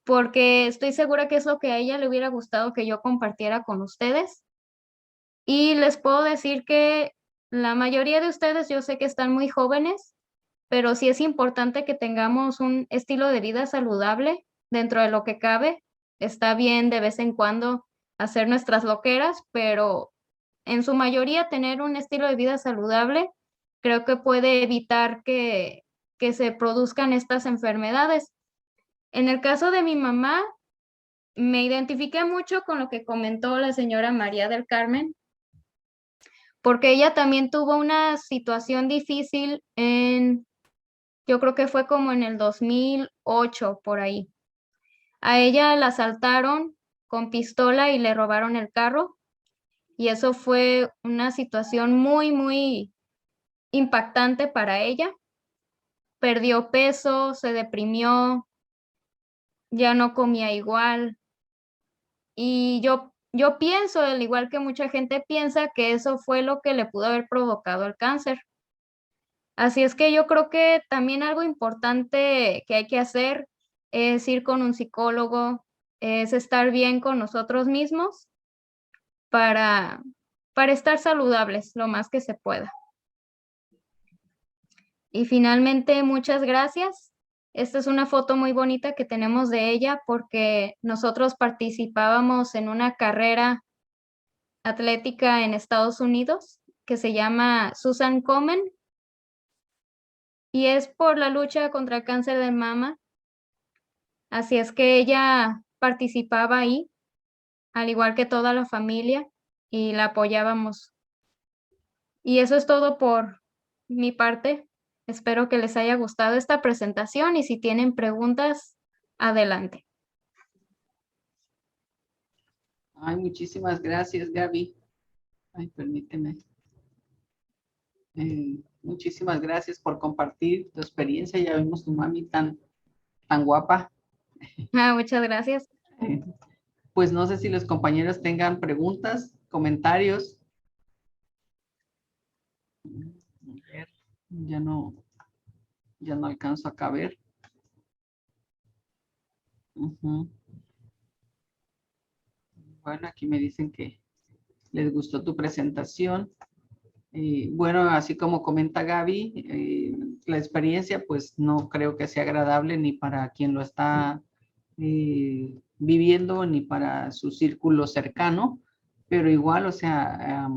porque estoy segura que es lo que a ella le hubiera gustado que yo compartiera con ustedes. Y les puedo decir que la mayoría de ustedes yo sé que están muy jóvenes, pero sí es importante que tengamos un estilo de vida saludable dentro de lo que cabe. Está bien de vez en cuando hacer nuestras loqueras, pero en su mayoría tener un estilo de vida saludable creo que puede evitar que se produzcan estas enfermedades. En el caso de mi mamá, me identifiqué mucho con lo que comentó la señora María del Carmen, porque ella también tuvo una situación difícil yo creo que fue como en el 2008, por ahí. A ella la asaltaron con pistola y le robaron el carro. Y eso fue una situación muy, muy impactante para ella. Perdió peso, se deprimió, ya no comía igual. Y yo pienso, al igual que mucha gente piensa, que eso fue lo que le pudo haber provocado el cáncer. Así es que yo creo que también algo importante que hay que hacer es ir con un psicólogo, es estar bien con nosotros mismos para, para estar saludables lo más que se pueda. Y finalmente, muchas gracias. Esta es una foto muy bonita que tenemos de ella porque nosotros participábamos en una carrera atlética en Estados Unidos que se llama Susan Komen y es por la lucha contra el cáncer de mama. Así es que ella participaba ahí, al igual que toda la familia, y la apoyábamos. Y eso es todo mi parte. Espero que les haya gustado esta presentación y si tienen preguntas, adelante. Ay, muchísimas gracias, Gaby. Ay, permíteme. Muchísimas gracias por compartir tu experiencia. Ya vimos tu mami tan guapa. Muchas gracias. Pues no sé si los compañeros tengan preguntas, comentarios. A ver, ya no alcanzo acá a ver. Bueno, aquí me dicen que les gustó tu presentación. Bueno, así como comenta Gaby, la experiencia pues no creo que sea agradable ni para quien lo está viviendo ni para su círculo cercano, pero igual, o sea,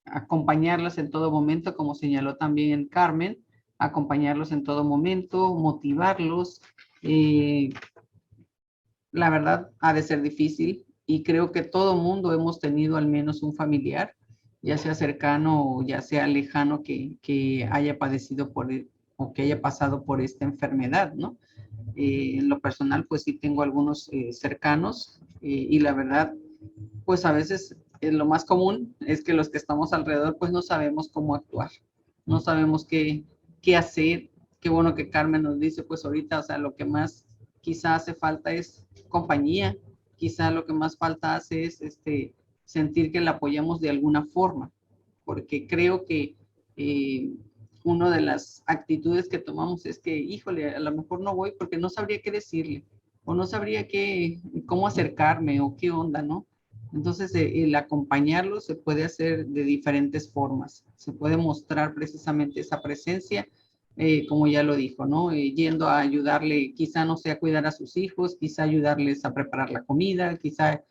acompañarlas en todo momento, como señaló también Carmen, acompañarlos en todo momento, motivarlos. La verdad, ha de ser difícil y creo que todo mundo hemos tenido al menos un familiar, ya sea cercano o ya sea lejano, que haya padecido o que haya pasado por esta enfermedad, ¿no? En lo personal, pues sí tengo algunos cercanos y la verdad, pues a veces lo más común es que los que estamos alrededor, pues no sabemos cómo actuar, no sabemos qué hacer. Qué bueno que Carmen nos dice, pues ahorita, o sea, lo que más quizá hace falta es compañía, quizá lo que más falta hace es sentir que la apoyamos de alguna forma, porque creo que una de las actitudes que tomamos es que, híjole, a lo mejor no voy porque no sabría qué decirle, o no sabría cómo acercarme, o qué onda, ¿no? Entonces, el acompañarlo se puede hacer de diferentes formas. Se puede mostrar precisamente esa presencia, como ya lo dijo, ¿no? Yendo a ayudarle, quizá no sea cuidar a sus hijos, quizá ayudarles a preparar la comida, quizá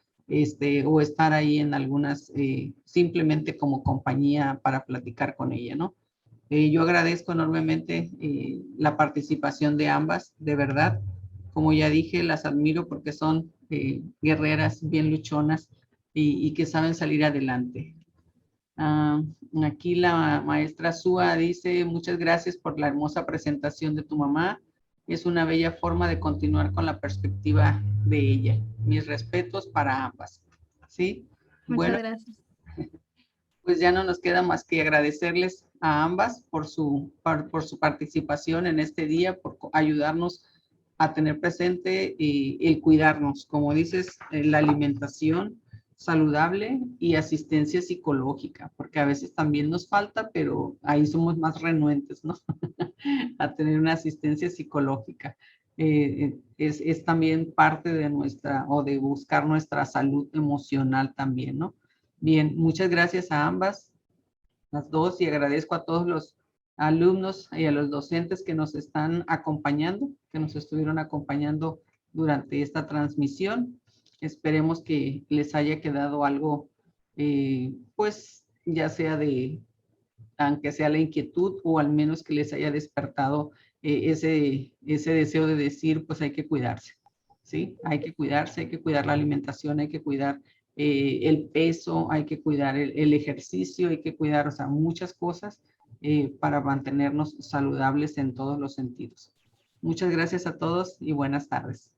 o estar ahí en algunas, simplemente como compañía para platicar con ella, ¿no? Yo agradezco enormemente la participación de ambas, de verdad. Como ya dije, las admiro porque son guerreras, bien luchonas y que saben salir adelante. Aquí la maestra Súa dice, muchas gracias por la hermosa presentación de tu mamá. Es una bella forma de continuar con la perspectiva de ella. Mis respetos para ambas. ¿Sí? Muchas Bueno, gracias. pues ya no nos queda más que agradecerles a ambas por su participación en este día, por ayudarnos a tener presente el cuidarnos, como dices, la alimentación saludable y asistencia psicológica, porque a veces también nos falta, pero ahí somos más renuentes, ¿no? A tener una asistencia psicológica. Es también parte de nuestra, o de buscar nuestra salud emocional también, ¿no? Bien, muchas gracias a ambas, las dos, y agradezco a todos los alumnos y a los docentes que nos están acompañando, que nos estuvieron acompañando durante esta transmisión. Esperemos que les haya quedado algo, pues ya sea aunque sea la inquietud, o al menos que les haya despertado ese deseo de decir, pues hay que cuidarse, ¿sí? Hay que cuidarse, hay que cuidar la alimentación, hay que cuidar el peso, hay que cuidar el ejercicio, hay que cuidar, o sea, muchas cosas para mantenernos saludables en todos los sentidos. Muchas gracias a todos y buenas tardes.